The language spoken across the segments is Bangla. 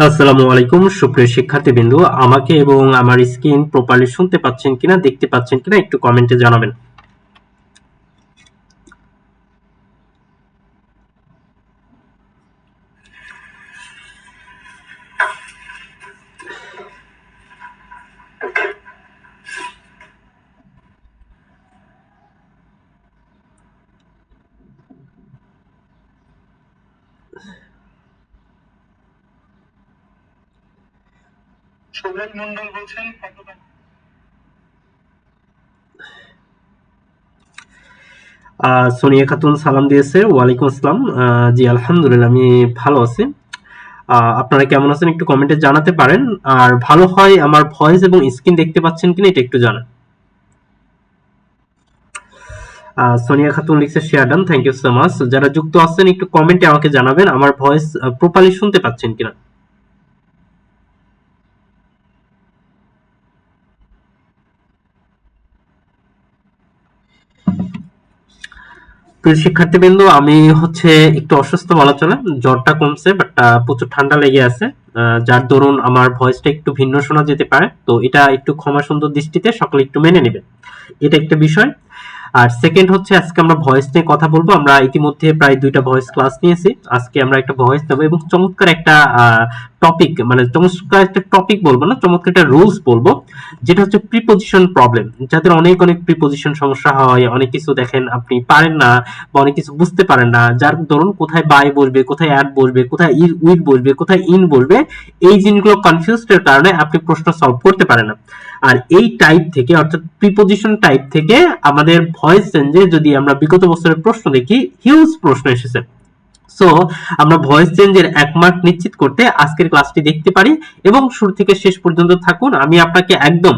আসসালামু আলাইকুম সুপ্রিয় শিক্ষার্থীবৃন্দ, আমাকে এবং আমার স্ক্রিন প্রপারলি শুনতে পাচ্ছেন কিনা, দেখতে পাচ্ছেন কিনা একটু কমেন্টে জানাবেন। সুব্রত মন্ডল বলছেন। সোনিয়া খাতুন সালাম দিয়েছে, ওয়ালাইকুম আসসালাম। জি আলহামদুলিল্লাহ, আমি ভালো আছি। আপনারা কেমন আছেন একটু কমেন্টে জানাতে পারেন। আর ভালো হয় আমার ভয়েস এবং স্ক্রিন দেখতে পাচ্ছেন কিনা এটা একটু জানান। সোনিয়া খাতুন লিখছে share done, thank you so much. যারা যুক্ত আছেন একটু কমেন্টে আমাকে জানাবেন আমার ভয়েস প্রপারলি শুনতে পাচ্ছেন কিনা। প্রিয় শিক্ষার্থীবৃন্দ, আমি একটু অসুস্থ বলা চলে, জ্বরটা কমছে বাট প্রচুর ঠান্ডা লেগে আছে, যার দরুন আমার ভয়েসটা একটু ভিন্ন শোনা যেতে পারে। তো এটা একটু ক্ষমা সুন্দর দৃষ্টিতে সকলে একটু মেনে নেবেন, এটা একটা বিষয়। আর সেকেন্ড আজকে আমরা ভয়েস নিয়ে কথা বলবো। আমরা ইতিমধ্যে প্রায় 2টা ভয়েস ক্লাস নিয়েছি, আজকে আমরা একটা ভয়েস নেবো এবং চমৎকার একটা টপিক, মানে চমৎকার একটা টপিক বলবো না, চমৎকার একটা রুলস বলবো, যেটা হচ্ছে প্রিপজিশন প্রবলেম। যাদের অনেক অনেক প্রিপজিশন সমস্যা হয়, অনেক কিছু দেখেন আপনি পারেন না বা অনেক কিছু বুঝতে পারেন না, যার ধরুন কোথায় বাই বসবে, কোথায় অ্যাড বসবে, কোথায় উইথ বসবে, কোথায় ইন বসবে, এই জিনিসগুলো কনফিউজড এর কারণে আপনি প্রশ্ন সলভ করতে পারেন না। আর এই টাইপ থেকে, অর্থাৎ প্রিপজিশন টাইপ থেকে আমাদের ভয়েস চেঞ্জে যদি আমরা বিগত বছরের প্রশ্ন দেখি, হিউজ প্রশ্ন এসেছে। সো আমরা ভয়েস চেঞ্জের 1 মার্ক নিশ্চিত করতে আজকের ক্লাসটি দেখতে পারি এবং শুরু থেকে শেষ পর্যন্ত থাকুন। আমি আপনাকে একদম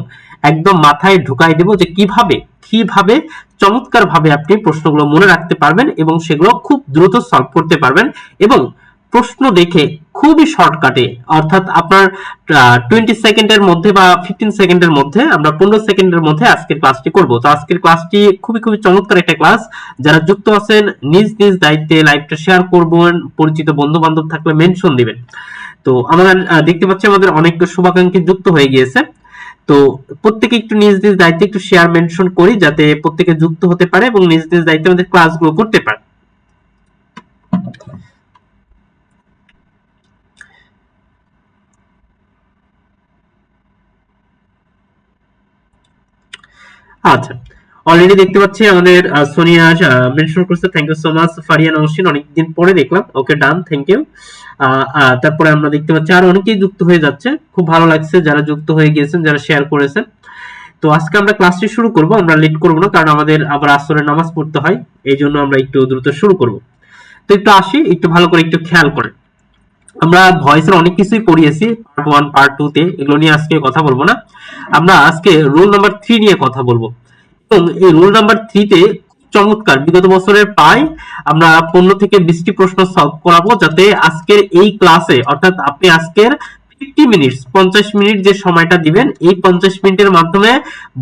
একদম মাথায় ঢুকাই দেব যে কিভাবে কিভাবে চমৎকার ভাবে আপনি প্রশ্নগুলো মনে রাখতে পারবেন এবং সেগুলো খুব দ্রুত সলভ করতে পারবেন। এবং প্রশ্ন দেখে খুবই শর্টকাটে, অর্থাৎ আপনার 20 সেকেন্ডের মধ্যে বা 15 সেকেন্ডের মধ্যে, আমরা 15 সেকেন্ডের মধ্যে আজকের ক্লাসটি করব। তো আজকের ক্লাসটি খুবই খুবই চমৎকার একটা ক্লাস। যারা যুক্ত আছেন নিজ নিজ দায়িত্বে লাইভটা শেয়ার করবেন, পরিচিত বন্ধু বান্ধব থাকলে মেনশন দিবেন। তো আমাদের দেখতে পাচ্ছি আমাদের অনেক শুভাকাঙ্ক্ষী যুক্ত হয়ে গিয়েছে। তো প্রত্যেকে একটু নিজ নিজ দায়িত্বে একটু শেয়ার মেনশন করি, যাতে প্রত্যেকে যুক্ত হতে পারে এবং নিজ নিজ দায়িত্বে আমাদের ক্লাসগুলো করতে পারে। আচ্ছা, অলরেডি দেখতে পাচ্ছি আমাদের সোনিয়া মেনশন করছে, thank you so much. Farian Ashwin অনেকদিন পরে দেখলাম, ওকে ডান, থ্যাংক ইউ। তারপরে আমরা দেখতে পাচ্ছি আর অনেকেই যুক্ত হয়ে যাচ্ছে, খুব ভালো লাগছে যারা যুক্ত হয়ে গিয়েছেন, যারা শেয়ার করেছেন। তো আজকে আমরা ক্লাসটি শুরু করব, আমরা লেট করব না, কারণ আমাদের আবার আসরের নামাজ পড়তে হয়, এই জন্য আমরা একটু দ্রুত শুরু করব। তো একটু আসি, একটু ভালো করে একটু খেয়াল করেন। আমরা ভয়েসের অনেক কিছুই পড়িয়েছি পার্ট 1 পার্ট 2 তে, এগুলো নিয়ে আজকে কথা বলবো না। আমরা আজকে রুল নাম্বার 3 নিয়ে কথা বলবো এবং এই রুল নাম্বার 3 তে চমৎকার বিগত বছরের প্রায় আমরা 15 থেকে 20টি প্রশ্ন সলভ করাবো, যাতে আজকের এই ক্লাসে, অর্থাৎ আপনি আজকের 50 মিনিট 50 মিনিট যে সময়টা দিবেন, এই 50 মিনিটের মাধ্যমে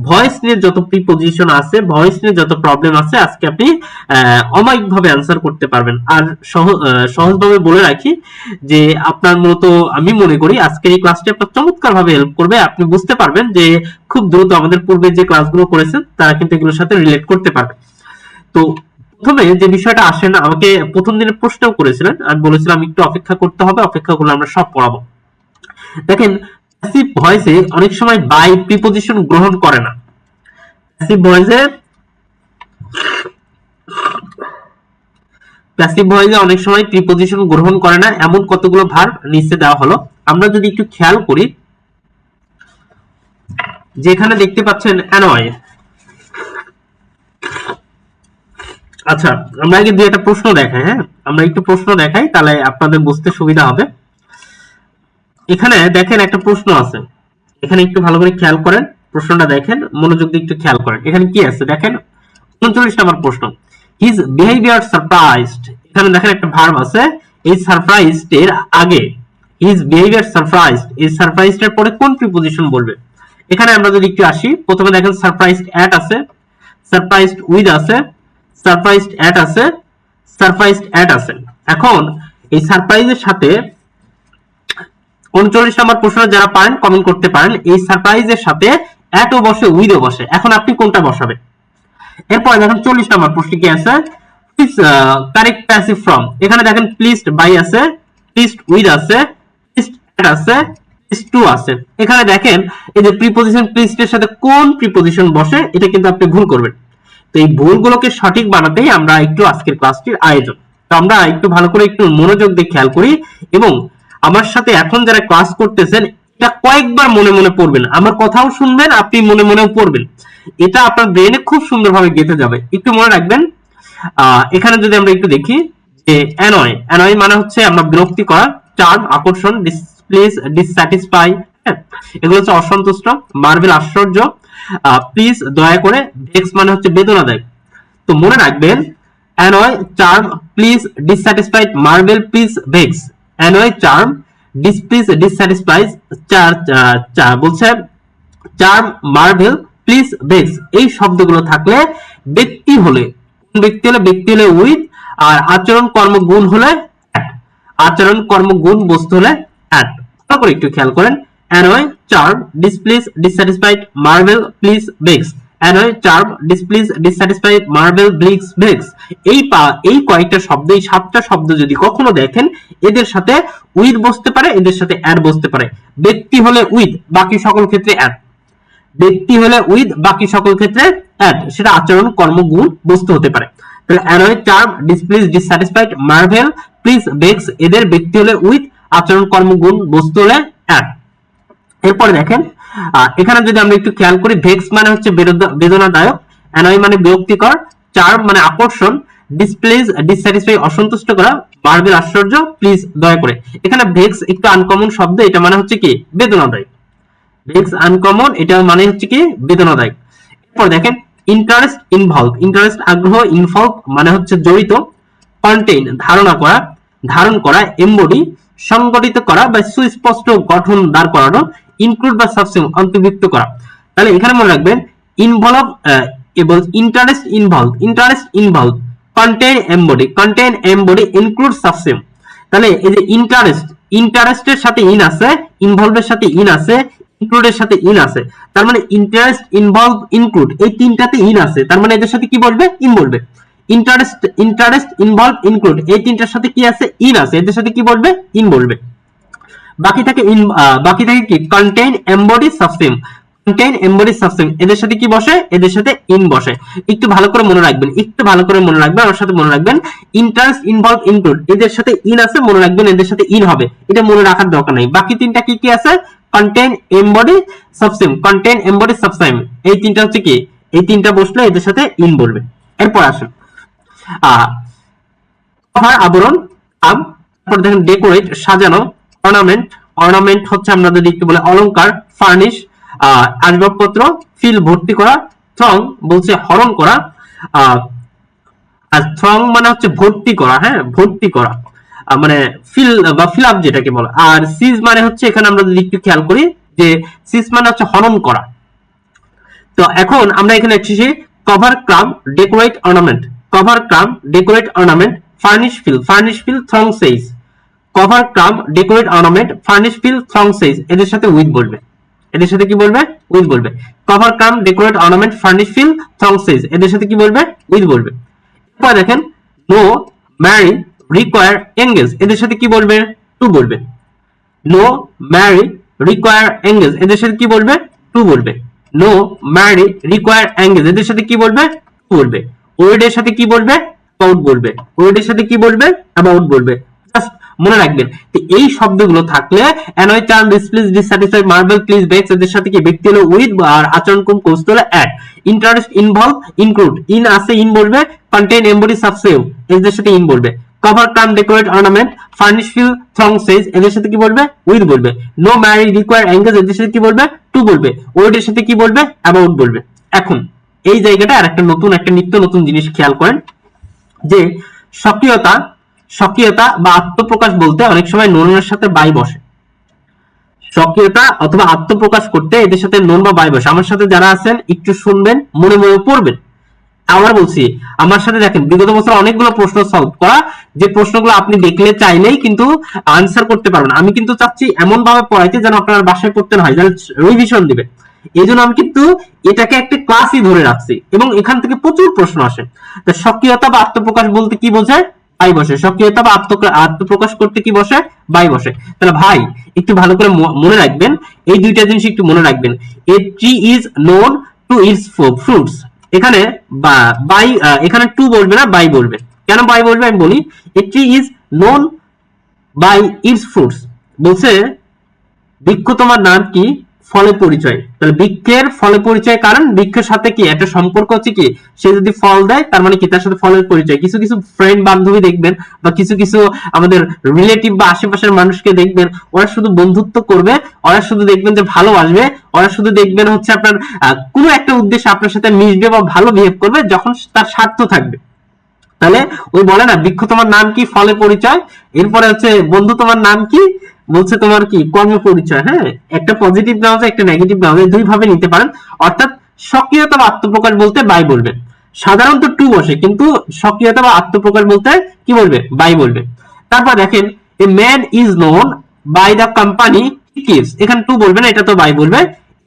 ভয়েস নিয়ে যত প্রিপজিশন আছে, ভয়েস নিয়ে যত প্রবলেম আছে, আজকে আপনি অমায়িক ভাবে অ্যান্সার করতে পারবেন। আর সহজভাবে বলে রাখি যে আপনার মূলত আমি মনে করি আজকের এই ক্লাসটি আপনার চমৎকার ভাবে হেল্প করবে। আপনি বুঝতে পারবেন যে খুব দ্রুত আমাদের পূর্বে যে ক্লাসগুলো করেছেন তারা কিন্তু এগুলোর সাথে রিলেট করতে পারবে। তো প্রথমে যে বিষয়টা আসে না, আমাকে প্রথম দিনে প্রশ্নও করেছিলেন, আমি বলেছিলাম একটু অপেক্ষা করতে হবে, অপেক্ষা করলে আমরা সব পড়াবো। দেখেন, প্যাসিভ ভয়েসে অনেক সময় বাই প্রিপজিশন গ্রহণ করে না। প্যাসিভ ভয়েসে প্যাসিভ ভয়েসে অনেক সময় প্রিপজিশন গ্রহণ করে না, এমন কতগুলো ভার্ব নিচে দেওয়া হলো। আমরা যদি একটু খেয়াল করি, যেখানে দেখতে পাচ্ছেন অ্যানয়। আচ্ছা, আমরা আগে দুই একটা প্রশ্ন দেখাই, হ্যাঁ আমরা একটু প্রশ্ন দেখাই, তাহলে আপনাদের বুঝতে সুবিধা হবে। এখানে দেখেন একটা প্রশ্ন আছে, এখানে একটু ভালো করে খেয়াল করেন, প্রশ্নটা দেখেন, মনোযোগ দিয়ে একটু খেয়াল করেন। এখানে কি আছে দেখেন, 39 নম্বর প্রশ্ন, হিজ বিহেভিয়ার সারপ্রাইজড। এখানে দেখেন একটা ভার্ব আছে, এই সারপ্রাইজড এর আগে হিজ বিহেভিয়ার সারপ্রাইজড, এই সারপ্রাইজড এর পরে কোন প্রিপজিশন বলবে? এখানে আমরা যদি একটু আসি, প্রথমে দেখেন সারপ্রাইজড অ্যাট আছে, সারপ্রাইজড উইথ আছে, সারপ্রাইজড অ্যাট আছে, সারপ্রাইজড অ্যাট আছে। এখন এই সারপ্রাইজের সাথে 39 নম্বর প্রশ্ন যারা পারেন কমেন্ট করতে পারেন, এই সারপ্রাইজের সাথে এটও বসে উইথও বসে, এখন আপনি কোনটা বসাবেন? এরপর দেখেন 40 নম্বর প্রশ্ন কি আছে, প্লিজ কারেক্ট প্যাসিভ ফর্ম। এখানে দেখেন প্লিজড বাই আছে, প্লিজড উইথ আছে, প্লিজড এট আছে, প্লিজড টু আছে। এখানে দেখেন এই যে প্রিপজিশন প্লিজড এর সাথে কোন প্রিপজিশন বসে, এটা কিন্তু আপনি ভুল করবেন। তো এই ভুলগুলোকে সঠিক বানাতেই আমরা একটু আজকের ক্লাসটির আয়োজন। তো আমরা একটু ভালো করে একটু মনোযোগ দিয়ে খেয়াল করি, এবং আমার সাথে এখন যারা ক্লাস করতেছেন এটা কয়েকবার মনে মনে পড়বেন, আমার কথাও শুনবেন, আপনি মনে মনেও পড়বেন, এটা আপনার ব্রেনে খুব সুন্দরভাবে গেঁথে যাবে। একটু মনে রাখবেন। এখানে যদি আমরা একটু দেখি যে অ্যানয়, অ্যানয় মানে হচ্ছে আমরা বিরক্তি করা, চার্ম আকর্ষণ, ডিসপ্লেস ডিসস্যাটিসফাই, এগুলো হচ্ছে অসন্তুষ্ট, মার্ভেল আশ্চর্য, প্লিজ দয়া করে, ভেক্স মানে হচ্ছে বেদনাদায়ক। তো মনে রাখবেন annoy, charm, please, dissatisfied, marvel, please, vex. Annoy, charm, displease, dissatisfied, বলছে চার্ম, মার্ভেল, প্লিজ, ভেক্স। এই শব্দগুলো থাকলে ব্যক্তি হলে, ব্যক্তি হলে উইথ, আর আচরণ কর্ম গুণ হলে অ্যাট, আচরণ কর্ম গুণ বস্তু হলে অ্যাট। ভালো করে একটু খেয়াল করেন, annoy, charm, displease, dissatisfied, marvel, please, vex. Annoy, charm, displease, dissatisfied, marvel, please, vex. এই কয়েকটা শব্দ, এই 7টা শব্দ যদি কখনো দেখেন, এদের সাথে উইথ বসতে পারে, এদের সাথে অ্যাট বসতে পারে। ব্যক্তি হলে উইথ, বাকি সকল ক্ষেত্রে অ্যাট। ব্যক্তি হলে উইথ, বাকি সকল ক্ষেত্রে অ্যাট, সেটা আচরণ কর্ম গুণ বস্তু হতে পারে। তাহলে annoy, charm, displease, dissatisfied, marvel, please, vex, এদের ব্যক্তি হলে উইথ, আচরণ কর্ম গুণ বস্তু হলে অ্যাট। এরপরে দেখেন এখানে যদি আমরা একটু খেয়াল করি, ভেক্স মানে হচ্ছে বেদনাদায়ক, অ্যানয় মানে বিরক্তিকর, চার্ম মানে আকর্ষণ, ডিসপ্লেজ ডিসস্যাটিসফাই অসন্তুষ্ট করা, মার্ভেল আশ্চর্য, প্লিজ দয়া করে। এখানে ভেক্স একটু আনকমন শব্দ, এটা মানে হচ্ছে কি বেদনাদায়ক। ভেক্স আনকমন, এটা মানে হচ্ছে কি বেদনাদায়ক। এরপর দেখেন ইন্টারেস্ট ইনভলভ, ইন্টারেস্ট আগ্রহ, ইনভলভ মানে হচ্ছে জড়িত, কন্টেইন ধারণা করা, ধারণ করা, এমবডি সংগঠিত করা বা সুস্পষ্ট গঠন দাঁড় করানো, ইনক্লুড বা সাবসিউম অন্তর্ভুক্ত করা। তাহলে এখানে মনে রাখবেন ইনভলভ এবং interest involve, interest involve, contain embody, contain embody, include subsume. তাহলে এই যে ইন্টারেস্ট, ইন্টারেস্টের সাথে ইন আছে, ইনভলভের সাথে ইন আছে, ইনক্লুডের সাথে ইন আছে, তার মানে ইন্টারেস্ট, ইনভলভ, ইনক্লুড এই তিনটাতে ইন আছে, তার মানে এদের সাথে কি বলবে? ইন বলবে। ইন্টারেস্ট, ইন্টারেস্ট, ইনভলভ, ইনক্লুড এই তিনটার সাথে কি আছে? ইন আছে, এদের সাথে কি বলবে? ইন বলবে। বাকি থাকে কি contain, embody, সাবসিউম। Contain, embody, subsume এদের সাথে কি বসে? এদের সাথে ইন বসে। একটু ভালো করে মনে রাখবেন, একটু ভালো করে মনে রাখবেন, আমার সাথে মনে রাখবেন ইন্টারেস্ট, ইনভলভ, ইনক্লুড এদের সাথে ইন আছে, মনে রাখবেন এদের সাথে ইন হবে, এটা মনে রাখার দরকার নেই। বাকি তিনটা কি কি আছে? কন্টেইন, এমবডি, সাবসিউম, কন্টেইন, এমবডি, সাবসিউম এই তিনটা হচ্ছে কি, এই তিনটা বসলে এদের সাথে ইন বলবে। এরপর আসুন কভার আবরণ, তারপর দেখেন ডেকোরেট সাজানো, অর্নামেন্ট, অর্নামেন্ট হচ্ছে আমরা যদি একটু বলে অলংকার, ফার্নিশ আসবাবপত্র, ফিল ভর্তি করা, থ্রং বলছে হরণ করা, আর থ্রং মানে হচ্ছে ভর্তি করা, হ্যাঁ ভর্তি করা মানে ফিল বা ফিল আপ যেটাকে বলে। আর সিজ মানে হচ্ছে এখানে আমরা যদি একটু খেয়াল করি যে সিজ মানে হচ্ছে হরণ করা। তো এখন আমরা এখানে এসেছি cover cram, decorate, ornament, cover cram, decorate, ornament, furnish fill, furnish fill, throng sage. Cover cram, decorate, ornament, furnish fill, throng sage এদের সাথে উইথ বলবে, এদের সাথে কি বলবে? উইথ বলবে। Cover cram, decorate, ornament, furnish fill, throng sage এদের সাথে কি বলবে? উইথ বলবে। এরপর দেখেন নো, ম্যারি, রিকোয়ার, এঙ্গেজ এদের সাথে কি বলবে? টু বলবে। নো, ম্যারি, রিকোয়ার, এঙ্গেজ এদের সাথে কি বলবে? টু বলবে। নো, ম্যারি, রিকোয়ার, এঙ্গেজ এদের সাথে কি বলবে? টু বলবে। ওয়ার্ড এর সাথে কি বলবে? অ্যাবাউট বলবে। ওয়ার্ড এর সাথে কি বলবে? অ্যাবাউট বলবে। জাস্ট মনে রাখবেন এই শব্দগুলো থাকলে annoy, charm, displease, dissatisfied, marvel, please, vex এদের সাথে কি ব্যক্তি হলো উইথ, আর আচরণ কোন কোর্স হলো at. Interest, involve, include in আছে, ইন বলবে। কন্টেইন, এমবডি, সাবসিউম এদের সাথে ইন বলবে। Cover cram, decorate, ornament, furnish fill, throng sage এদের সাথে কি বলবে? উইথ বলবে। নো, ম্যারি, রিকোয়ার, এঙ্গেজ এদের সাথে কি বলবে? টু বলবে। ওয়ার্ড এর সাথে কি বলবে? অ্যাবাউট বলবে। এখন এই জায়গাটা আর একটা নতুন, একটা নিত্য নতুন জিনিস খেয়াল করেন যে স্বকীয়তা, স্বকীয়তা বা আত্মপ্রকাশ বলতে অনেক সময় নোনের সাথে বাই বসে। স্বকীয়তা অথবা আত্মপ্রকাশ করতে এদের সাথে নোন বা বাই বসে। আমার সাথে যারা আছেন একটু শুনবেন, মনে মনে পড়বেন। আবার বলছি, আমার সাথে দেখেন বিগত বছর অনেকগুলো প্রশ্ন সলভ করা, যে প্রশ্নগুলো আপনি দেখলে চাইলেই কিন্তু আনসার করতে পারবেন। আমি কিন্তু চাচ্ছি এমন ভাবে পড়াইতে যেন আপনার বাসায় পড়তে না হয়, যেন রিভিশন দিবে। এই জন্য আমি কিন্তু এটাকে একটা ক্লাসই ধরে রাখছি, এবং এখান থেকে প্রচুর প্রশ্ন আসে। তো সক্রিয়তা বা আত্মপ্রকাশ বলতে কি বোঝায়? বাই বসে। সক্রিয়তা বা আত্মপ্রকাশ করতে কি বসে? বাই বসে। তাহলে ভাই একটু ভালো করে মনে রাখবেন, এই দুইটা জিনিস একটু মনে রাখবেন। A tree is known to its fruits, এখানে বাই, এখানে টু বলবে না, বাই বলবে। কেন বাই বলবে আমি বলি। A tree is known by its fruits, বলছে বৃক্ষ তোমার নাম কি? ফলে পরিচয়। তাহলে বৃক্ষের ফলে পরিচয়, কারণ বৃক্ষের সাথে কি একটা সম্পর্ক হচ্ছে কি, সে যদি ফল দেয় তার মানে কি তার সাথে ফলের পরিচয়। কিছু কিছু ফ্রেন্ড বান্ধবী দেখবেন, বা কিছু কিছু আমাদের রিলেটিভ বা আশেপাশের মানুষকে দেখবেন, ওরা শুধু বন্ধুত্ব করবে, ওরা শুধু দেখবেন যে ভালোবাসবে, ওরা শুধু দেখবেন হচ্ছে আপনার কোনো একটা উদ্দেশ্যে আপনার সাথে মিশবে বা ভালো বিহেভ করবে যখন তার স্বার্থ থাকবে। তাহলে ওই বলে না, বৃক্ষ তোমার নাম কি? ফলে পরিচয়। এরপরে হচ্ছে বন্ধু তোমার নাম কি? বলছে তোমার কি? কর্ম পরিচয়। হ্যাঁ, একটা পজিটিভ নেওয়া যায়, একটা নেগেটিভ নেওয়া যায়, দুই ভাবে নিতে পারেন। অর্থাৎ সক্রিয়তা বা আত্মপ্রকাশ বলতে বাই বলবে। সাধারণত টু বসে, কিন্তু সক্রিয়তা বা আত্মপ্রকাশ বলতে কি বলবে? বাই বলবে। তারপর দেখেন, a man is known by the company he keeps, এখানে টু বলবে না, এটা তো বাই বলবে।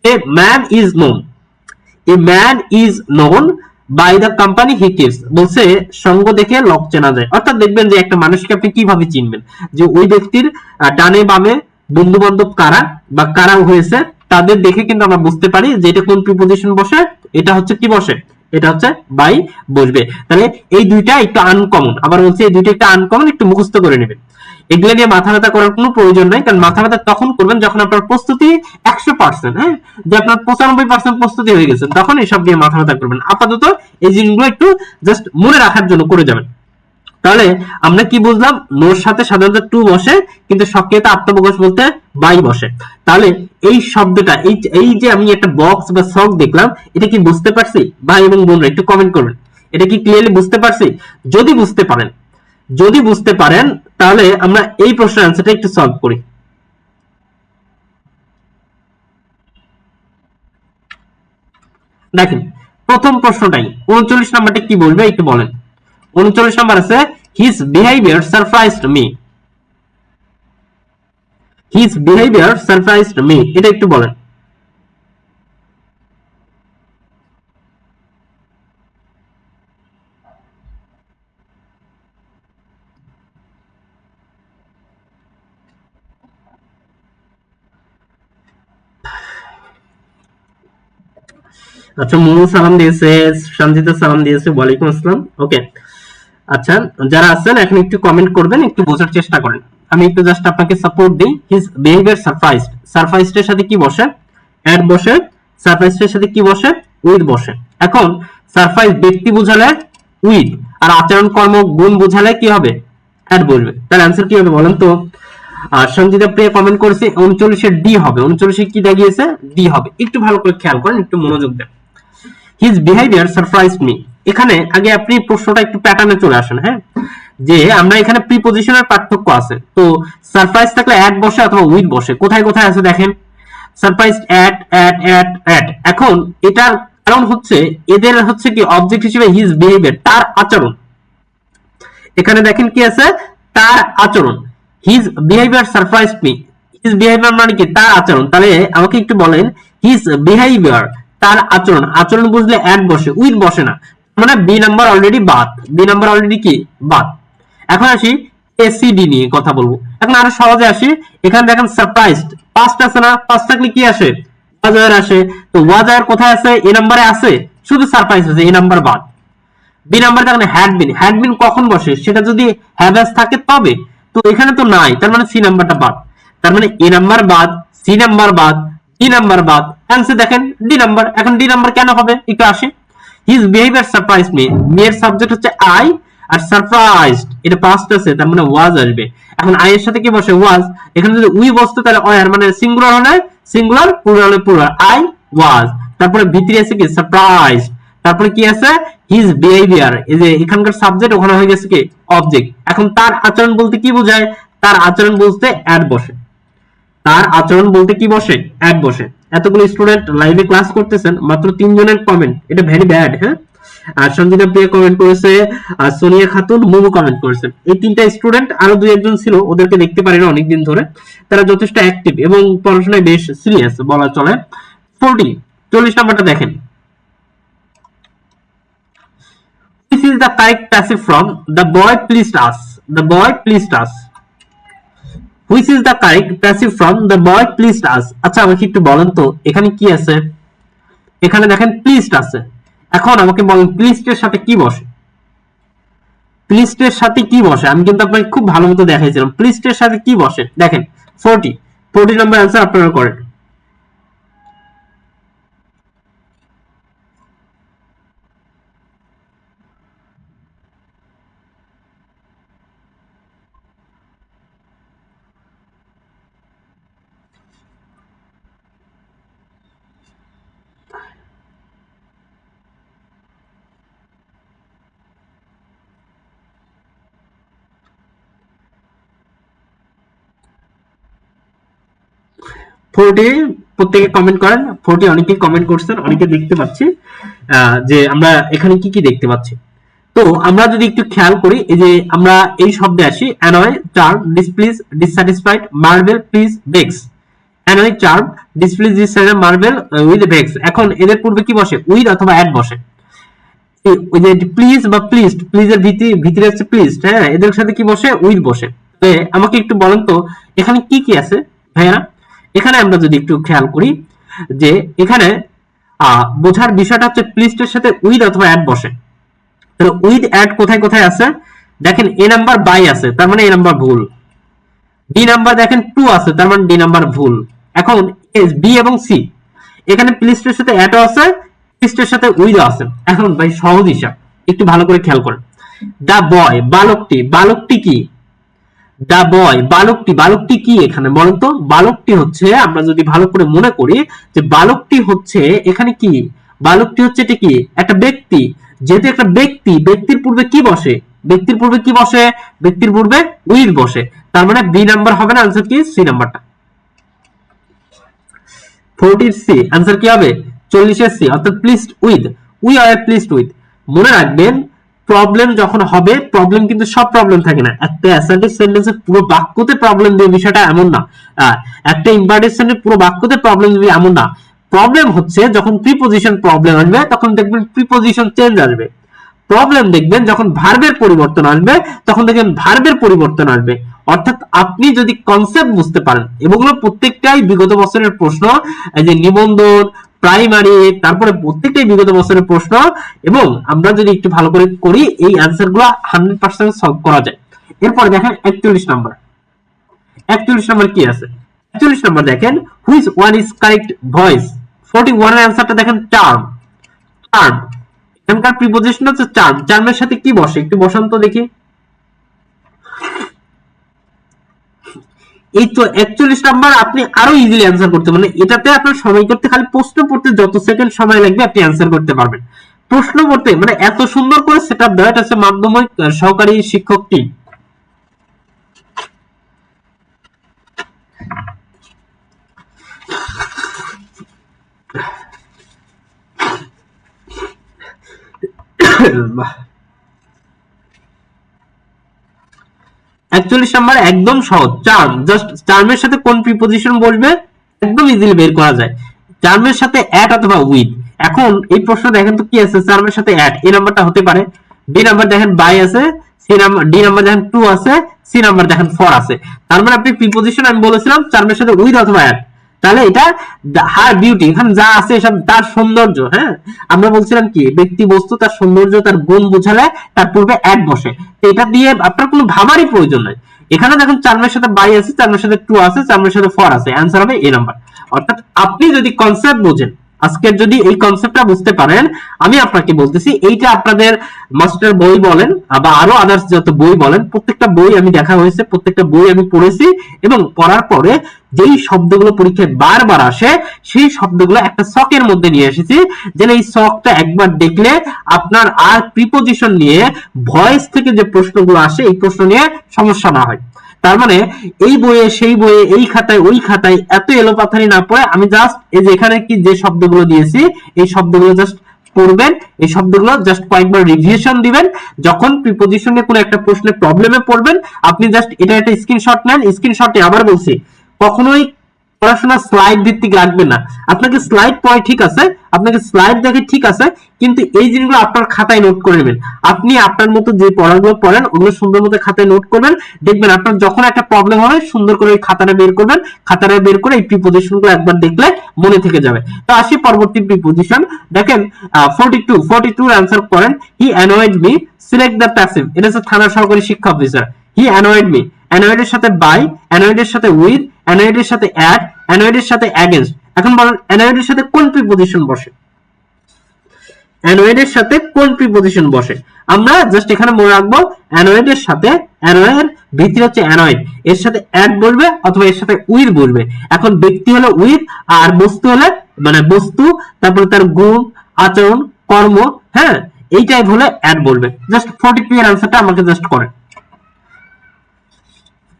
A man is known, a man is known by the company he keeps, বলছে সঙ্গ দেখে লোক চেনা যায়। অর্থাৎ দেখবেন যে একটা মানুষকে আপনি কিভাবে চিনবেন, যে ওই ব্যক্তির ডানে বামে বন্ধু বান্ধব কারা বা কারা হয়েছে, তাদের দেখে কিন্তু আমরা বুঝতে পারি যে এটা কোন প্রিপজিশন বসে। এটা হচ্ছে কি বসে? এটা হচ্ছে বাই বসবে। তাহলে এই দুইটা একটু আনকমন, আবার বলছি এই দুইটা একটু আনকমন, একটু মুখস্থ করে নেবেন। এগুলো নিয়ে মাথা ব্যথা করার কোনো প্রয়োজন নাই, কারণ মাথা ব্যথা তখন করবেন যখন আপনার প্রস্তুতি 100%, হ্যাঁ, যে আপনার 95% প্রস্তুতি হয়ে গেছে, তখন এইসব নিয়ে মাথা ব্যথা করবেন। আপাতত এই জিনিসগুলো একটু জাস্ট মনে রাখার জন্য করে যাবেন। তাহলে আমরা কি বুঝলাম? নোর সাথে সাধারণত টু বসে, কিন্তু সক্রিয়তা আত্মপ্রকাশ বলতে বাই বসে। তাহলে এই শব্দটা, এই যে আমি একটা বক্স বা সক দেখলাম, এটা কি বুঝতে পারছি? ভাই এবং বোনরা একটু কমেন্ট করবেন, এটা কি ক্লিয়ারলি বুঝতে পারছি? যদি বুঝতে পারেন, যদি বুঝতে পারেন, তাহলে আমরা এই প্রশ্নের আনসারটা একটু সলভ করি। দেখেন প্রথম প্রশ্নটাই 39 নাম্বারটা কি বলবে একটু বলেন। 39 নাম্বার আছে, his behaviour surprised me, his behaviour surprised me, এটা একটু বলেন। আচ্ছা, মুমু সালাম দিয়েছে, সঞ্জিতা সালাম দিয়েছে, ওয়ালাইকুম আসসালাম। ওকে, আচ্ছা যারা আছেন এখন একটু কমেন্ট করবেন, একটু বোঝার চেষ্টা করেন। আমি একটু জাস্ট আপনাকে সাপোর্ট দিই। হিজ বিহেভিয়ার সারপ্রাইজড, সারপ্রাইজড এর সাথে কি বসে? অ্যাড বসে। সারপ্রাইজড এর সাথে কি বসে? উইথ বসে। এখন সারপ্রাইজ ব্যক্তি বোঝালে উইথ, আর আচরণ কর্ম গুণ বোঝালে কি হবে? অ্যাড বলবে। তার অ্যান্সার কি হবে বলেন তো? সঞ্জিতা প্রিয়া কমেন্ট করেছে 39 ডি হবে। 39 কি দাগিয়েছে? ডি হবে। একটু ভালো করে খেয়াল করেন, একটু মনোযোগ দেন। হিজ বিহেভিয়ার সারপ্রাইজড মি, এখানে আগে আপনি প্রশ্নটা একটু প্যাটার্নে চলে আসেন। হ্যাঁ, যে আমরা এখানে প্রিপজিশনের পার্থক্য আছে, তো সারপ্রাইজ থাকলে অ্যাট বসে অথবা উইথ বসে। কোথায় কোথায় আছে দেখেন, surprise at at at at. এখন এটার কারণ হচ্ছে এদের হচ্ছে কি অবজেক্ট হিসেবে হিজ বিহেভিয়ার, তার আচরণ। এখানে দেখেন কি আছে? তার আচরণ। His behaviour surprised me, his behaviour মানে কি? তার আচরণ। তাহলে আমাকে একটু বলেন, হিজ বিহেভিয়ার, তার আচরণ। আচরণ বুঝলে অ্যাড বসে, উইথ বসে না, মানে বি নাম্বার অলরেডি বাদ, বি নাম্বার অলরেডি কি বাদ। এখন আসি এসিডি নিয়ে কথা বলবো। এখন আরো সহজে আসি, এখানে দেখেন সারপ্রাইজড পাস্ট আছে না? পাস্ট থাকলে কি আসে? ওয়াজ আর আসে। তো ওয়াজ আর কোথায় আছে? এ নাম্বারে আছে, শুধু সারপ্রাইজ আছে, এ নাম্বার বাদ। বি নাম্বার দেখেন হ্যাড বিন, হ্যাড বিন কখন বসে? সেটা যদি হ্যাভ থাকে তবে, তো এখানে তো নাই, তার মানে সি নাম্বারটা বাদ। তার মানে এ নাম্বার বাদ, সি নাম্বার বাদ, ডি নাম্বার বাদ। অ্যান্সার দেখেন ডি নাম্বার। এখন ডি নাম্বার কেন হবে একটু আসি। His behaviour surprise me, me এর সাবজেক্ট হচ্ছে আই, আর সারপ্রাইজড এটা পাস্ট আছে, তার মানে ওয়াজ আসবে। এখন আই এর সাথে কি বসে? ওয়াজ। এখানে যদি উই বসতো তাহলে ওয়ার, মানে সিঙ্গুলার হলে সিঙ্গুলার, প্লুরাল হলে প্লুরাল। আই ওয়াজ, তারপরে ভিতরে আছে কি? সারপ্রাইজড, তারপরে কি আছে? হিজ বিহেভিয়ার, এই যে এখানকার সাবজেক্ট, ওখানে হয়ে গেছে কি? অবজেক্ট। এখন তার আচরণ বলতে কি বোঝায়? তার আচরণ বলতে অ্যাড বসে, তার আচরণ বলতে কি বসে? অ্যাড বসে। এতগুলো স্টুডেন্ট লাইভে ক্লাস করতেছেন, মাত্র 3 জনের কমেন্ট, এটা ভেরি ব্যাড। হ্যাঁ, আর সঞ্জিতা প্রিয়া কমেন্ট করেছে, আর সোনিয়া খাতুন, মোমো কমেন্ট করেছে। এই তিনটা স্টুডেন্ট, আরো দুই একজন ছিল, ওদেরকে দেখতে পারি না অনেকদিন ধরে। তারা যথেষ্ট অ্যাক্টিভ এবং পড়াশোনায় বেশ সিরিয়াস বলা চলে। 40 নাম্বারটা দেখেন, this is the correct passive from the boy pleased us. The boy pleased us. Which is the correct passive from the boy pleased us? আচ্ছা আমাকে একটু বলেন তো এখানে কি আছে? এখানে দেখেন প্লিজড আছে। এখন আমাকে বলেন প্লিজড এর সাথে কি বসে? প্লিজড এর সাথে কি বসে? আমি কিন্তু আপনাকে খুব ভালো মতো দেখাইছিলাম প্লিজড এর সাথে কি বসে। দেখেন 40 নম্বর आंसर আপনারা করেন। প্রত্যেকে কমেন্ট করেন। 40 অনেকেই কমেন্ট করছেন, অনেকে দেখতে পাচ্ছি যে আমরা এখানে কি কি দেখতে পাচ্ছি। তো আমরা যদি একটু খেয়াল করি, এই যে আমরা এই শব্দে আসি, annoy, charm, displease, dissatisfied, marvel, please, vex. Annoy, charm, displease, dissatisfied, marvel with vex. এখন এদের পূর্বে কি বসে? উইথ অথবা অ্যাট বসে। ওই যে প্লিজ বা প্লিজড, প্লিজের ভিতরে আছে প্লিজড, হ্যাঁ, এদের সাথে কি বসে? উইথ বসে। আমাকে একটু বলেন তো এখানে কি কি আছে ভাইয়া? এখানে আমরা যদি একটু খেয়াল করি যে এখানে বোঝার বিষয়টা হচ্ছে প্লিজড এর সাথে উইথ অথবা অ্যাট বসে। তাহলে উইথ অ্যাট কোথায় কোথায় আছে? দেখেন এ নাম্বার বাই আছে, তার মানে এ নাম্বার ভুল। বি নাম্বার দেখেন টু আছে, তার মানে ডি নাম্বার ভুল। এখন বি এবং সি, এখানে প্লিজড এর সাথে অ্যাটও আছে, প্লিজড এর সাথে উইথ আছে। এখন ভাই সহজ হিসাব, একটু ভালো করে খেয়াল করেন। দা বয়, বালকটি কি? দা বয়, বালকটি কি এখানে বলেন তো? বালকটি হচ্ছে, আমরা যদি ভালো করে মনে করি যে বালকটি হচ্ছে এখানে কি, বালকটি হচ্ছে এটা কি? একটা ব্যক্তি। যেহেতু একটা ব্যক্তি, ব্যক্তির পূর্বে কি বসে? ব্যক্তির পূর্বে কি বসে? ব্যক্তির পূর্বে উইথ বসে। তার মানে বি নাম্বার হবে না, आंसर কি? সি নাম্বারটা। 40 সি आंसर কি হবে? 40 এর সি, অর্থাৎ pleased with, we are pleased with. মনে রাখবেন প্রবলেম যখন হবে, প্রবলেম কিন্তু সব প্রবলেম থাকে না। একটা অ্যাসার্টিভ সেন্টেন্সে পুরো বাক্যতে প্রবলেম দিয়ে বিষয়টা এমন না। একটা ইম্পারেটিভ সেন্টেন্সে পুরো বাক্যতে প্রবলেম দিবে এমন না। প্রবলেম হচ্ছে যখন প্রিপজিশন প্রবলেম আসবে, তখন দেখবেন প্রিপজিশন চেঞ্জ আসবে। প্রবলেম দেখবেন যখন ভার্বের পরিবর্তন আসবে, তখন দেখবেন ভার্বের পরিবর্তন আসবে। অর্থাৎ আপনি যদি কনসেপ্ট বুঝতে পারেন, এগুলো প্রত্যেকটাই বিগত বছরের প্রশ্ন, এই যে নিবন্ধন, প্রাইমারি, তারপরে প্রত্যেকটাই বিগত বছরের প্রশ্ন, এবং আমরা যদি একটু ভালো করে করি এই অ্যান্সার গুলো 100% সলভ করা যায়। এরপর দেখেন 41 নাম্বার। 41 নাম্বার কি আছে? 41 নাম্বার দেখেন, which one is correct voice. 41 এর অ্যান্সারটা দেখেন চার্ম। চার্ম, এখানকার প্রিপজিশন হচ্ছে চার্ম। চার্মের সাথে কি বসে? একটু বসান তো দেখি। এই তো 41 নাম্বার আপনি আরো ইজিলি অ্যান্সার করতে পারেন। এটাতে আপনার সময় করতে, খালি প্রশ্ন পড়তে যত সেকেন্ড সময় লাগবে আপনি অ্যান্সার করতে পারবেন। প্রশ্ন পড়তে মানে এত সুন্দর করে সেটআপ দেওয়া, এটা হচ্ছে মাধ্যমিক সহকারী শিক্ষক টিম। একচল্লিশ নাম্বার একদম সহজ, চার্ম। জাস্ট চার্মের সাথে কোন প্রিপজিশন বসবে একদম ইজিলি বের করা যায়। চার্মের সাথে অ্যাট অথবা উইথ। এখন এই প্রশ্ন দেখেন তো কি আছে? চার্মের সাথে অ্যাট, এই নাম্বারটা হতে পারে। বি নাম্বার দেখেন বাই আছে, সি নাম্বার, ডি নাম্বার দেখেন টু আছে, সি নাম্বার দেখেন ফর আছে। তার মানে আপনি প্রিপজিশন আমি বলেছিলাম চার্মের সাথে উইথ অথবা অ্যাট। তাহলে এটা হার বিউটি, এখানে যা আছে এসব তার সৌন্দর্য। হ্যাঁ, আমরা বলছিলাম কি ব্যক্তি বস্তু তার সৌন্দর্য তার গুণ বোঝালে তার পূর্বে অ্যাড বসে। তো এটা দিয়ে আপনার কোনো ভাবারই প্রয়োজন নাই। এখানে দেখুন চার্মের সাথে বাই আছে, চার্মের সাথে টু আছে, চার্মের সাথে ফর আছে, অ্যান্সার হবে এ নাম্বার। অর্থাৎ আপনি যদি কনসেপ্ট বোঝেন, আজকের যদি এই কনসেপ্টটা বুঝতে পারেন, আমি আপনাকে বলতেছি এইটা আপনাদের মাস্টার বই বলেন বা আরো আদার্স যত বই বলেন, প্রত্যেকটা বই আমি দেখা হয়েছে, প্রত্যেকটা বই আমি পড়েছি, এবং পড়ার পরে যেই শব্দগুলো পরীক্ষায় বারবার আসে সেই শব্দগুলো একটা সকের মধ্যে নিয়ে এসেছি, যেন এই সকটা একবার দেখলে আপনার আর প্রিপজিশন নিয়ে ভয়েস থেকে যে প্রশ্নগুলো আসে এই প্রশ্ন নিয়ে সমস্যা না হয়। তার মানে এই বইয়ে সেই বইয়ে এই খাতায় ওই খাতায় এত এলোপাথারি না পড়ে আমি জাস্ট এই যে এখানে কি যে শব্দগুলো দিয়েছি এই শব্দগুলো জাস্ট পড়বেন, এই শব্দগুলো জাস্ট কয়েকবার রিভিশন দিবেন। যখন প্রিপজিশনে কোনো একটা প্রশ্নে প্রবলেমে পড়বেন, আপনি জাস্ট এটা একটা স্ক্রিনশট নেন। স্ক্রিনশটে আবার বলছি, কখনোই পড়াশোনা স্লাইড ভিত্তিক রাখবেন না। আপনাকে স্লাইড পড়ে ঠিক আছে, আপনাকে স্লাইড দেখে ঠিক আছে, কিন্তু এই জিনিসগুলো আপনার খাতায় নোট করে নেবেন। আপনি আপনার মতো যে পড়াগুলো পড়েন ওগুলো সুন্দর মতো খাতায় নোট করবেন। দেখবেন আপনার যখন একটা প্রবলেম হবে সুন্দর করে ওই খাতাটা বের করবেন, খাতাটা বের করে এই প্রিপজিশনগুলো একবার দেখলে মনে থেকে যাবে। তো আসি পরবর্তী প্রিপজিশন। দেখেন 42 এর आंसर করেন। He annoyed me, select the passive. এটা হচ্ছে থানা সহকারী শিক্ষা officer. He annoyed me, annoyed এর সাথে বাই, অ্যানয়েড এর সাথে উইথ, অ্যানয়েড এর সাথে অ্যাট, অ্যানয়েড এর সাথে অ্যাগেইনস্ট। এখন বলেন অ্যানয়েড এর সাথে কোন প্রিপজিশন বসে? অ্যানয়েড এর সাথে কোন প্রিপজিশন বসে? আমরা জাস্ট এখানে মনে রাখবো অ্যানয়েড এর সাথে, অ্যানয়েড ভিত্তি হচ্ছে অ্যানয়েড, এর সাথে অ্যাট বলবে অথবা এর সাথে উইথ বলবে। এখন ব্যক্তি হলো উইথ, আর বস্তু হলে মানে বস্তু, তারপরে তার গুণ, আচরণ, কর্ম, হ্যাঁ, এই টাইপ হলে অ্যাট বলবে। জাস্ট 43 এর आंसरটা আমাকে জাস্ট করেন।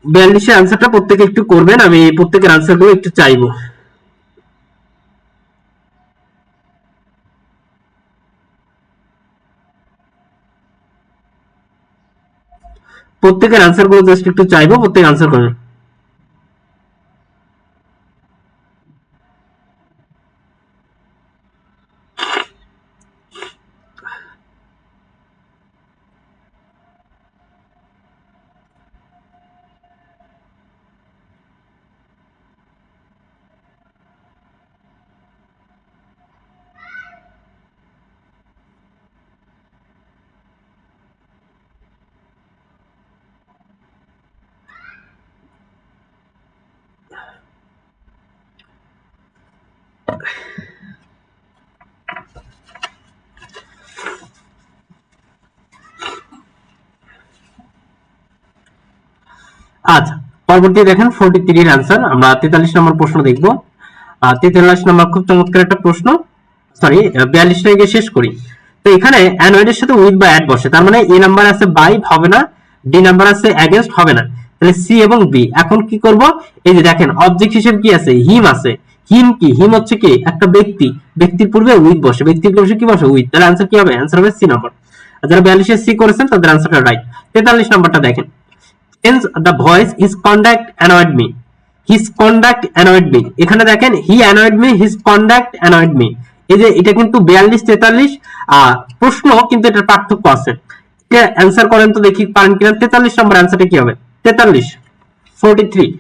42 এর आंसरটা প্রত্যেকে একটু করবেন, আমি প্রত্যেকের आंसर গুলো একটু চাইবো। প্রত্যেকের आंसर গুলো জাস্ট একটু চাইবো, প্রত্যেক आंसर করুন। আচ্ছা, পরবর্তী দেখেন 43 এর आंसर। আমরা 43 নম্বর প্রশ্ন দেখব। 43 নম্বর খুব চমৎকার একটা প্রশ্ন। সরি, 42 টা গিয়ে শেষ করি। তো এখানে অ্যানয়েড এর সাথে উইথ বা অ্যাট বসে, তার মানে এ নাম্বার আছে বাই, হবে না। ডি নাম্বার আছে অ্যাগেইনস্ট, হবে না। তাহলে সি এবং বি। এখন কি করব? এই যে দেখেন অবজেক্ট হিসেবে কি আছে? হিম আছে। হিম কি? হিম হচ্ছে কি? একটা ব্যক্তি, ব্যক্তির পূর্বে উইথ বসে, ব্যক্তির পূর্বে কি বসে? উইথ। তাহলে आंसर কি হবে? आंसर হবে সি নাম্বার। যারা 42 এ সি করেছেন তাদের आंसरটা রাইট। 43 নাম্বারটা দেখেন। Hence the voice his conduct annoyed me. His conduct annoyed me. এখানে দেখেন he annoyed me, his conduct annoyed me. এই যে এটা কিন্তু 42 43 প্রশ্ন, কিন্তু এটার পার্থক্য আছে। এটা অ্যানসার করেন তো দেখি পারেন কিনা। 43 নম্বর অ্যানসারটা কি হবে? 43 43।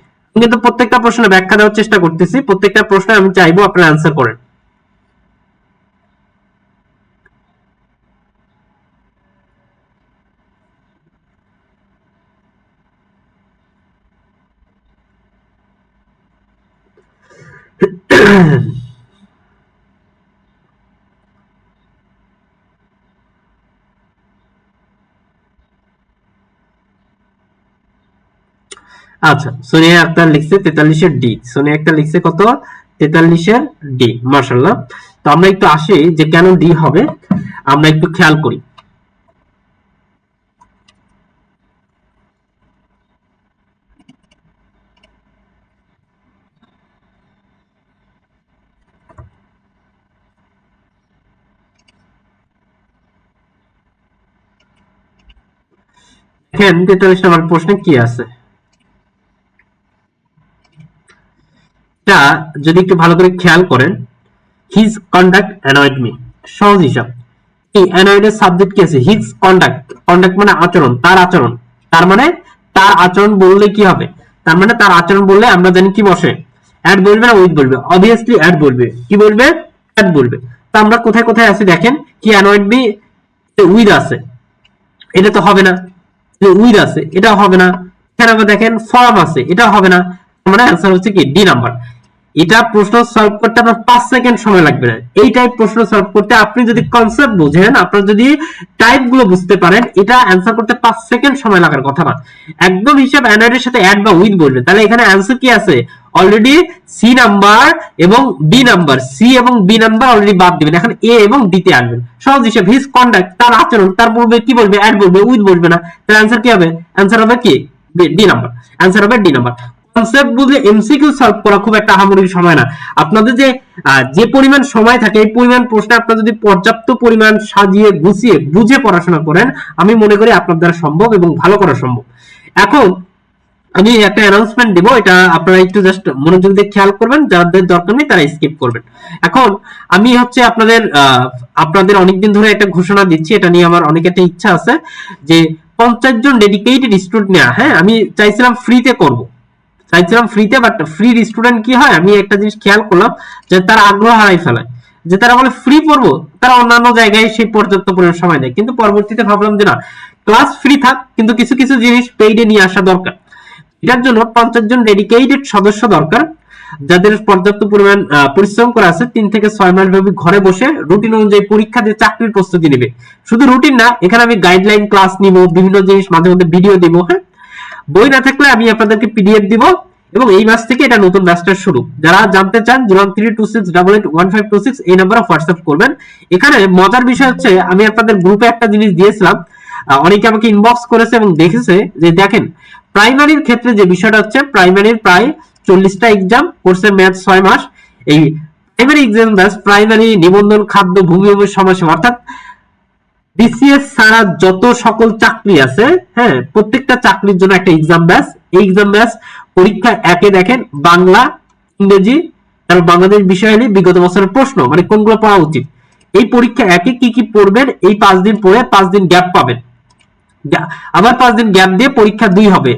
কিন্তু প্রত্যেকটা প্রশ্নের ব্যাখ্যা দেওয়ার চেষ্টা করতেছি, প্রত্যেকটা প্রশ্নে আমি চাইবো আপনারা অ্যানসার করেন। আচ্ছা, সোনিয়া আক্তার লিখছে 43 এর ডি। সোনিয়া আক্তার লিখছে কত? 43 এর ডি। মাশাআল্লাহ। তো আমরা একটু আসি যে কেন ডি হবে, আমরা একটু খেয়াল করি। দেখেন 43 নম্বর প্রশ্নে কি আছে, এটা যদি একটু ভালো করে খেয়াল করেন। হিজ কন্ডাক্ট অ্যানয়েড মি, সহজ হিসাব। এই অ্যানয়েড এর সাবজেক্ট কি আছে? His conduct. কন্ডাক্ট মানে আচরণ, তার আচরণ। তার মানে তার আচরণ বললে কি হবে? তার মানে তার আচরণ বললে আমরা জানি কি বসে? অ্যাড বলবে না উইথ বলবে? অবভিয়াসলি অ্যাড বলবে। কি বলবে? অ্যাড বলবে। তো আমরা কোথায় কোথায় আছি দেখেন। কি অ্যানয়েড মি উইথ আছে, এটা তো হবে না। উইথ আছে, এটাও হবে না। এখানে আবার দেখেন ফর্ম আছে, এটাও হবে না। মানে অ্যান্সার হচ্ছে কি ডি নাম্বার। এটা প্রশ্ন সলভ করতে আপনার 5 সেকেন্ড সময় লাগবে না। এই টাইপ প্রশ্ন সলভ করতে আপনি যদি কনসেপ্ট বুঝেন, আপনার যদি টাইপ গুলো বুঝতে পারেন, এটা অ্যান্সার করতে 5 সেকেন্ড সময় লাগার কথা না। একদম হিসাব অ্যানয়েড এর সাথে অ্যাড বা উইথ বলবে, তাহলে এখানে অ্যান্সার কি আছে? অলরেডি সি নাম্বার এবং বি নাম্বার, সি এবং বি নাম্বার অলরেডি বাদ দিবেন। এখন এ এবং ডি তে আনবেন। সহজ হিসাব, হিজ কন্ডাক্ট, তার আচরণ, তার বলবে কি বলবে? অ্যাড বলবে, উইথ বলবে না। তাহলে অ্যান্সার কি হবে? অ্যান্সার হবে কি? D number. অ্যান্সার হবে ডি নাম্বার। কনসেপ্ট বুঝলে এমসিকিউ সলভ করা খুব একটা আহামরি সময় না। আপনাদের যে পরিমাণ সময় থাকে এই পরিমাণ প্রশ্ন আপনারা যদি পর্যাপ্ত পরিমাণ সাজিয়ে গুছিয়ে বুঝে পড়াশোনা করেন, আমি মনে করি আপনার দ্বারা সম্ভব এবং ভালো করা সম্ভব। এখন আমি একটা অ্যানাউন্সমেন্ট দেব, এটা আপনারা একটু জাস্ট মনোযোগ দিয়ে খেয়াল করবেন, যাদের দরকার নেই তারা স্কিপ করবেন। এখন আমি হচ্ছে আপনাদের অনেকদিন ধরে একটা ঘোষণা দিচ্ছি, এটা নিয়ে আমার অনেক একটা ইচ্ছা আছে যে 50 জন ডেডিকেটেড স্টুডেন্ট নেওয়া। হ্যাঁ, আমি চাইছিলাম ফ্রিতে, বাট ফ্রি স্টুডেন্ট কি হয়, আমি একটা জিনিস খেয়াল করলাম যে তারা আগ্রহ হারাই ফেলায়, যে তারা বলে ফ্রি পড়বো, তারা অন্যান্য জায়গায় সেই পর্যাপ্ত পরিমাণ সময় দেয়। কিন্তু পরবর্তীতে ভাবলাম যে না, ক্লাস ফ্রি থাক, কিন্তু কিছু কিছু জিনিস পেইডে নিয়ে আসা দরকার। এটার জন্য 50 জন ডেডিকেটেড সদস্য দরকার, যাদের পর্যাপ্ত পরিমাণ পরিশ্রম করা আছে, 3 থেকে 6 মাস ভাবে ঘরে বসে রুটিন অনুযায়ী পরীক্ষা দিয়ে চাকরির প্রস্তুতি নেবে। শুধু রুটিন না, এখানে আমি গাইডলাইন ক্লাস নিব, বিভিন্ন জিনিস মাঝে মধ্যে ভিডিও দিব। হ্যাঁ, বই না থাকলে আমি আপনাদেরকে পিডিএফ দিব, এবং এই মাস থেকে এটা নতুন ব্যাচটার শুরু। যারা জানতে চান 0326881526 এই নম্বরে হোয়াটসঅ্যাপ করবেন। এখানে মজার বিষয় হচ্ছে, আমি আপনাদের গ্রুপে একটা জিনিস দিয়েছিলাম, অনেকে আমাকে ইনবক্স করেছে এবং দেখেছে যে দেখেন প্রাইমারির ক্ষেত্রে যে বিষয়টা হচ্ছে, প্রাইমারির প্রায় 40টা এক্সাম, কোর্সের ম্যাথ 6 মাস। এই প্রাইমারি এক্সাম ব্যাচ, প্রাইমারি নিবন্ধন, খাদ্য, ভূমি ও সমাজসেবা, অর্থাৎ বিসিএস ছাড়া যত সকল চাকরি আছে, হ্যাঁ, প্রত্যেকটা চাকরির জন্য একটা এক্সাম ব্যাচ। এই এক্সাম ব্যাচ পরীক্ষা একে দেখেন বাংলা, ইংরেজি, তারপর বাংলাদেশ বিষয় নিয়ে বিগত বছরের প্রশ্ন, মানে কোনগুলো পড়া উচিত। এই পরীক্ষা একে কি কি পড়বেন, এই 5 দিন পড়ে 5 দিন গ্যাপ পাবেন, আবার 5 দিন গ্যাপ দিয়ে পরীক্ষা 2 হবে।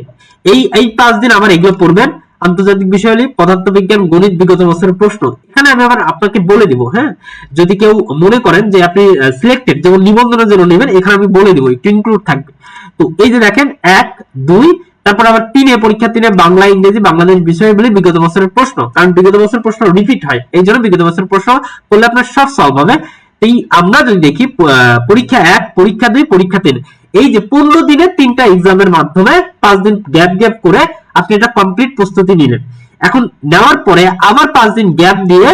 এই 5 দিন আবার এগুলো পড়বেন, আন্তর্জাতিক বিষয়াবলী, পদার্থবিজ্ঞান, গণিত, বিগত বছরের প্রশ্ন। এখানে আমি আবার আপনাকে বলে দিব, হ্যাঁ, যদি কেউ মনে করেন যে আপনি সিলেক্টেড, যেমন নিবন্ধনের জন্য নেবেন, এখানে আমি বলে দিব, একটু ইনক্লুড থাকবে। তো এই যে দেখেন 1, 2, তারপর আবার 3 পরীক্ষা 3 বাংলা, ইংরেজি, বাংলাদেশ বিষয়াবলী, বিগত বছরের প্রশ্ন, কারণ বিগত বছরের প্রশ্ন রিপিট হয়, এই জন্য বিগত বছরের প্রশ্ন করলে আপনার সব সলভ হবে। এই আমরা যদি দেখি পরীক্ষা 1, পরীক্ষা 2, পরীক্ষা 3, এই যে 15 দিনে 3টা এক্সামের মাধ্যমে 5 দিন গ্যাপ করে আপনি এটা কমপ্লিট প্রস্তুতি নিলেন। এখন নেওয়ার পরে আবার 5 দিন গ্যাপ দিয়ে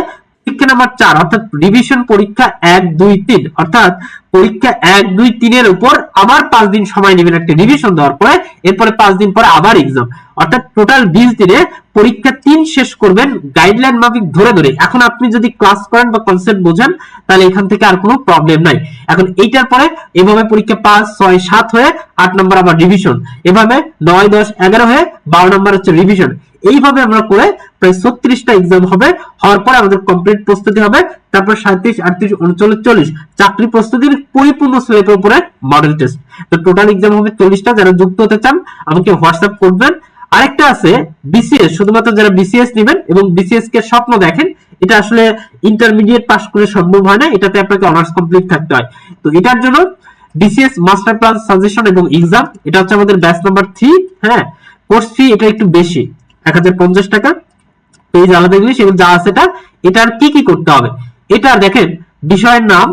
পরীক্ষা নাম্বার 4, অর্থাৎ রিভিশন পরীক্ষা 1, 2, 3, অর্থাৎ পরীক্ষা 1, 2, 3 এর উপর আবার 5 দিন সময় নেবেন একটা রিভিশন দেওয়ার পরে, এরপরে 5 দিন পরে আবার এক্সাম, অর্থাৎ টোটাল 20 দিনে পরীক্ষা 3 শেষ করবেন গাইডলাইন মাফিক ধরে ধরে। এখন আপনি যদি ক্লাস করেন বা কনসেপ্ট বোঝেন, তাহলে এখান থেকে আর কোনো প্রবলেম নাই। এখন এইটার পরে এভাবে পরীক্ষা 5, 6, 7 হয়ে 8 নম্বর আবার রিভিশন, এভাবে 9, 10, 11 হয়ে 12 নম্বর হচ্ছে রিভিশন। এইভাবে আমরা করে প্রায় 36টা এক্সাম হবে, হওয়ার পরে আমাদের কমপ্লিট প্রস্তুতি হবে। তারপর 37, 38, 39, 40 চাকরি প্রস্তুতির পরিপূর্ণ স্লেটের উপরে মডেল টেস্ট। তো টোটাল এক্সাম হবে 40টা। যারা যুক্ত হতে চান আমাকে হোয়াটসঅ্যাপ করবেন। আরেকটা আছে বিসিএস, শুধুমাত্র যারা বিসিএস নেবেন এবং বিসিএস কে স্বপ্ন দেখেন, এটা আসলে ইন্টারমিডিয়েট পাস করে সম্ভব হয় না, এটাতে আপনাকে অনার্স কমপ্লিট থাকতে হয়। তো এটার জন্য বিসিএস মাস্টার প্ল্যান সাজেশন এবং এক্সাম, এটা হচ্ছে আমাদের ব্যাচ নাম্বার 3। হ্যাঁ, কোর্স ফি এটা একটু বেশি, 1050 টাকা। পেজ আলাদা ইংলিশ এবং যা আছে এটার কি কি করতে হবে, এটা দেখেন বিষয়ের নাম,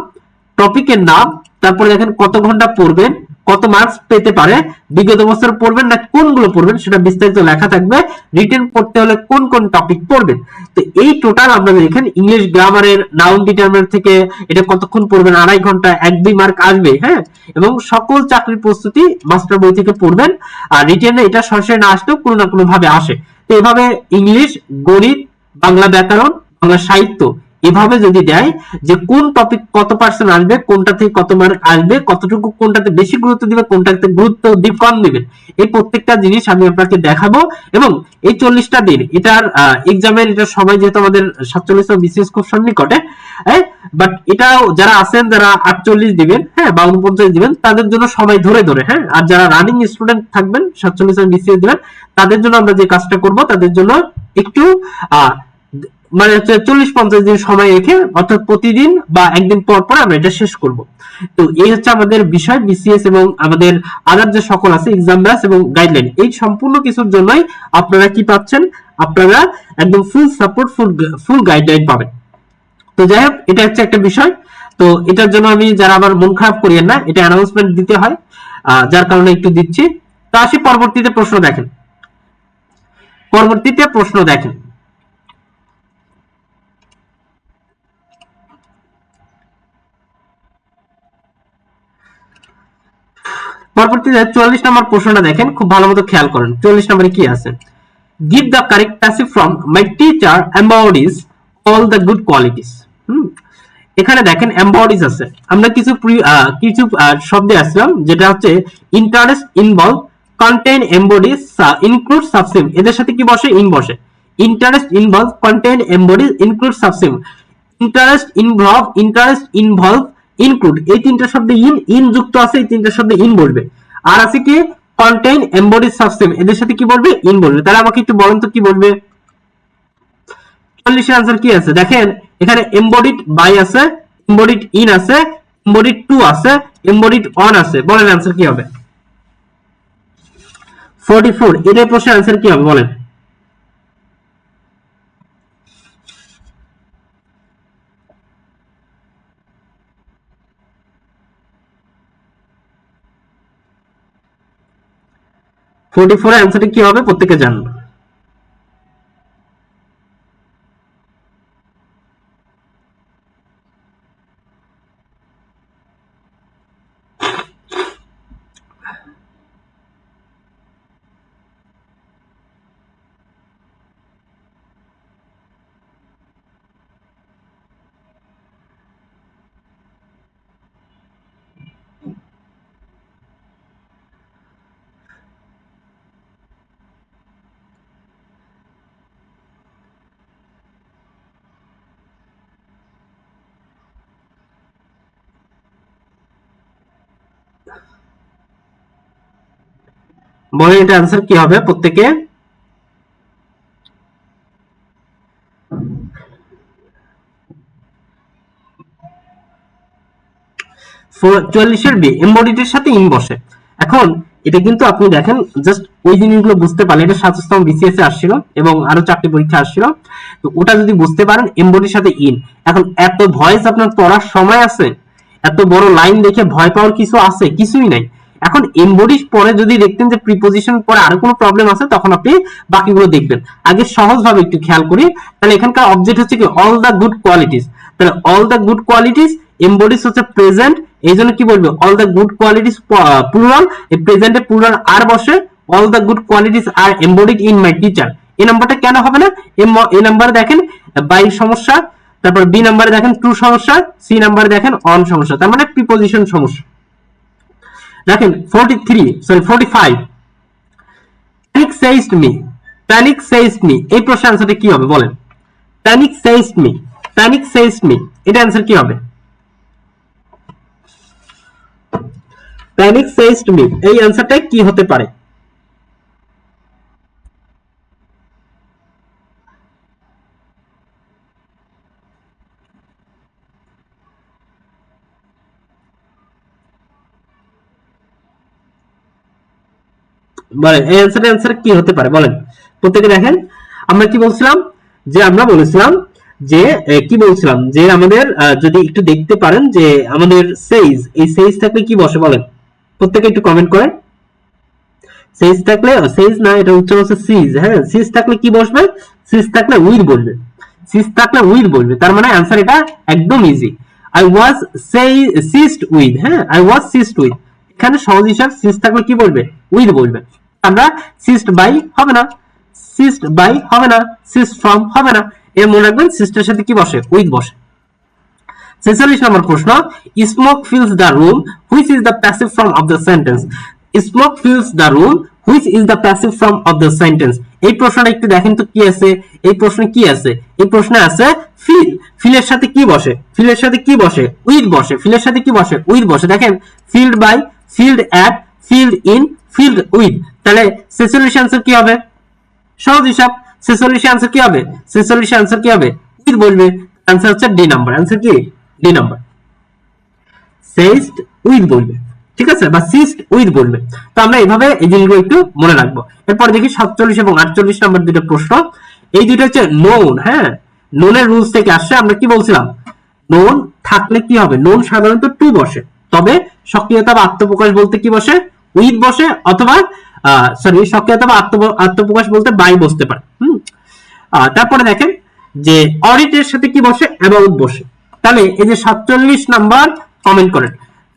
টপিকের নাম, তারপরে দেখেন কত ঘন্টা পড়বেন, কত মার্কস পেতে পারে, বিগত বছর পড়বেন না কোনগুলো পড়বেন সেটা বিস্তারিত লেখা থাকবে, রিটেন পড়তে হলে কোন কোন টপিক পড়বেন। তো এই টোটাল আমরা দেখেন ইংলিশ গ্রামারের নাউন ডিটারমিনার থেকে এটা কতক্ষণ পড়বেন, 2.5 ঘন্টা, 1-2 মার্ক আসবে। হ্যাঁ, এবং সকল চাকরির প্রস্তুতি মাস্টার বই থেকে পড়বেন। আর রিটেনে এটা সরাসরি না আসলেও কোনো না কোনো ভাবে আসে। তো এভাবে ইংলিশ, গণিত, বাংলা ব্যাকরণ, বাংলা সাহিত্য, এভাবে যদি দেয় যে কোন টপিক কত পার্সেন্ট আসবে, কোনটা থেকে কত মার্ক আসবে, কতটুকু কোনটাতে বেশি গুরুত্ব দিবে, কোনটাতে গুরুত্ব কম দিবেন, এই প্রত্যেকটা জিনিস আমি আপনাকে দেখাবো। এবং এই 40টা দিন এটার এক্সামের এটার সময় যেহেতু আমাদের 47 বিসিএস খুব সন্নিকটে, বাট এটাও যারা আছেন যারা 48 দিবেন, হ্যাঁ, বা 49 দিবেন, তাদের জন্য সময় ধরে ধরে, হ্যাঁ, আর যারা রানিং স্টুডেন্ট থাকবেন 47 বিসিএস দিবেন, তাদের জন্য আমরা যে কাজটা করব, তাদের জন্য একটু মানে 40-50 দিন সময় রেখে, অর্থাৎ প্রতিদিন বা একদিন পর পর আমরা এটা শেষ করব। তো এই হচ্ছে আমাদের বিষয় বিসিএস এবং আমাদের আদার যে সকল আছে এক্সাম ব্যাচ এবং গাইডলাইন, এই সম্পূর্ণ কিছুর জন্যই আপনারা কি পাচ্ছেন, আপনারা একদম ফুল সাপোর্ট, ফুল গাইডলাইন পাবেন। তো যাই হোক, এটা হচ্ছে একটা বিষয়। তো এটার জন্য আমি, যারা আবার মন খারাপ করিয়েন না, এটা অ্যানাউন্সমেন্ট দিতে হয়, যার কারণে একটু দিচ্ছি। তো আসি পরবর্তীতে প্রশ্ন দেখেন, পরবর্তীতে প্রশ্ন দেখেন। পরবর্তীতে 44 নম্বর প্রশ্নটা দেখেন, খুব ভালো মতো খেয়াল করেন 44 নম্বরে কি আছে। give the correct passive from my teacher embodies all the good qualities. এখানে দেখেন embodies আছে, আমরা কিছু কিছু শব্দে আসলাম যেটা হচ্ছে interest, involve, contain, embodies, include, subsume, এদের সাথে কি বসে? ইন বসে। Interest, involve, contain, embodies, include, subsume. Interest, involve, include, এই তিনটা শব্দে ইন যুক্ত আছে, এই তিনটা শব্দে ইন বলবে। আর আছে কি কন্টেইন, এমবডিজ, সাবসিম, এদের সাথে কি বলবে? ইন বলবে। তাহলে আমাকে একটু বলেন তো কি বলবে? 40 এর आंसर কি আছে দেখেন, এখানে এমবডিড বাই আছে, এমবডিড ইন আছে, এমবডিড টু আছে, এমবডিড অন আছে। বলেন आंसर কি হবে? 44 এর প্রশ্নের आंसर কি হবে বলেন? এর आंसर কি হবে প্রত্যেকে জানেন। বলেন এটা आंसर কি হবে প্রত্যেকে? এর বি এমবডিড এর সাথে ইন বসে। এখন এটা কিন্তু আপনি দেখেন জাস্ট ওই জিনিসগুলো বুঝতে পারলে, এটা ৭ম বিসিএস এ আসছিল এবং আরো 4টি পরীক্ষা আসছিল, তো ওটা যদি বুঝতে পারেন এমবডির সাথে ইন। এখন এত ভয়েস আপনার পড়ার সময় আছে? এত বড় লাইন দেখে ভয় পাওয়ার কিছু আছে? কিছুই নাই। এখন এমবডির পরে যদি দেখতেন যে প্রিপোজিশন পরে আরো কোনো প্রবলেম আছে, তখন আপনি বাকিগুলো দেখবেন। আগে সহজভাবে একটু খেয়াল করি, তাহলে এখানকার অবজেক্ট হচ্ছে কি অল দা গুড কোয়ালিটিস। তাহলে all the good qualities, embodies হচ্ছে প্রেজেন্ট, এই জন্য কি বলবে? All the good qualities plural, এই প্রেজেন্টে প্লুরাল আর বসে। All the good qualities are embodied in my teacher. এই নাম্বারটা কেন হবে না? এই নাম্বারে দেখেন বাই সমস্যা, তারপর বি নাম্বারে দেখেন টু সমস্যা, সি নাম্বারে দেখেন অন সমস্যা, তার মানে প্রিপোজিশন সমস্যা। দেখেন 45 প্যানিক সেইজড মি, প্যানিক সেইজড মি, এই প্রশ্নের आंसरটা কি হবে বলেন? প্যানিক সেইজড মি, প্যানিক সেইজড মি, এটা आंसर কি হবে? প্যানিক সেইজড মি, এই आंसरটা কি হতে পারে? বলেন এই आंसर কি হতে পারে বলেন প্রত্যেকে দেখেন। আমরা কি বলছিলাম? যে আমরা বলেছিলাম যে কি বলছিলাম যে আমাদের যদি একটু দেখতে পারেন যে আমাদের সেইজ, এই সেইজ থাকলে কি বসে বলেন? প্রত্যেকে একটু কমেন্ট করেন। সেইজ থাকলে, সেইজ না, এটা উচ্চারণ হচ্ছে সিজ। হ্যাঁ, সিজ থাকলে কি বসবে? সিজ থাকলে উইথ বলবে, সিজ থাকলে উইথ বলবে। তার মানে आंसर এটা একদম easy. I was ceased with. হ্যাঁ, আই ওয়াজ সিজড উইথ, এখানে সহজ হিসাব সিজ থাকলে কি বলবে? উইথ বলবে। আমরা সিজড বাই হবে না, সিজড বাই হবে না, সিজড ফ্রম হবে না। এর মনে রাখবেন সিজডের সাথে কি বসে? উইথ বসে। 46 নম্বর প্রশ্ন, smoke feels the room, which is the passive form of the sentence? Smoke feels the room, which is the passive form of the sentence? এই প্রশ্নটা একটু দেখেন তো কি আছে এই প্রশ্নে। কি আছে এই প্রশ্নে? আছে ফিল। ফিলের সাথে কি বসে? ফিলের সাথে কি বসে? উইথ বসে। ফিলের সাথে কি বসে? উইথ বসে। দেখেন field by, field at, field in, field with. তাহলে 46 आंसर কি হবে? সহজ হিসাব। 46 आंसर কি হবে? 46 आंसर কি হবে? উইথ বলবে। आंसर হচ্ছে ডি নাম্বার। आंसर কি? D number. সেজড উইথ বলবে, ঠিক আছে, বা সিজড উইথ বলবে। তো আমরা এইভাবে এই জিনিসগুলো একটু মনে রাখবো। এরপর দেখি 47 এবং 48 নম্বর দুটো প্রশ্ন। এই দুটো হচ্ছে নোন। হ্যাঁ, নোনের রুলস থেকে আসছে। আমরা কি বলছিলাম? নোন থাকলে কি হবে? নোন সাধারণত টু বসে, তবে সক্রিয়তা বা আত্মপ্রকাশ বলতে কি বসে? উইথ বসে, অথবা সরি, সক্রিয়তা বা আত্মপ্রকাশ বলতে বাই বসতে পারে। তারপরে দেখেন যে অডিটের সাথে কি বসে? অ্যাবাউট বসে। তাহলে এই যে 47 নাম্বার কমেন্ট করেন।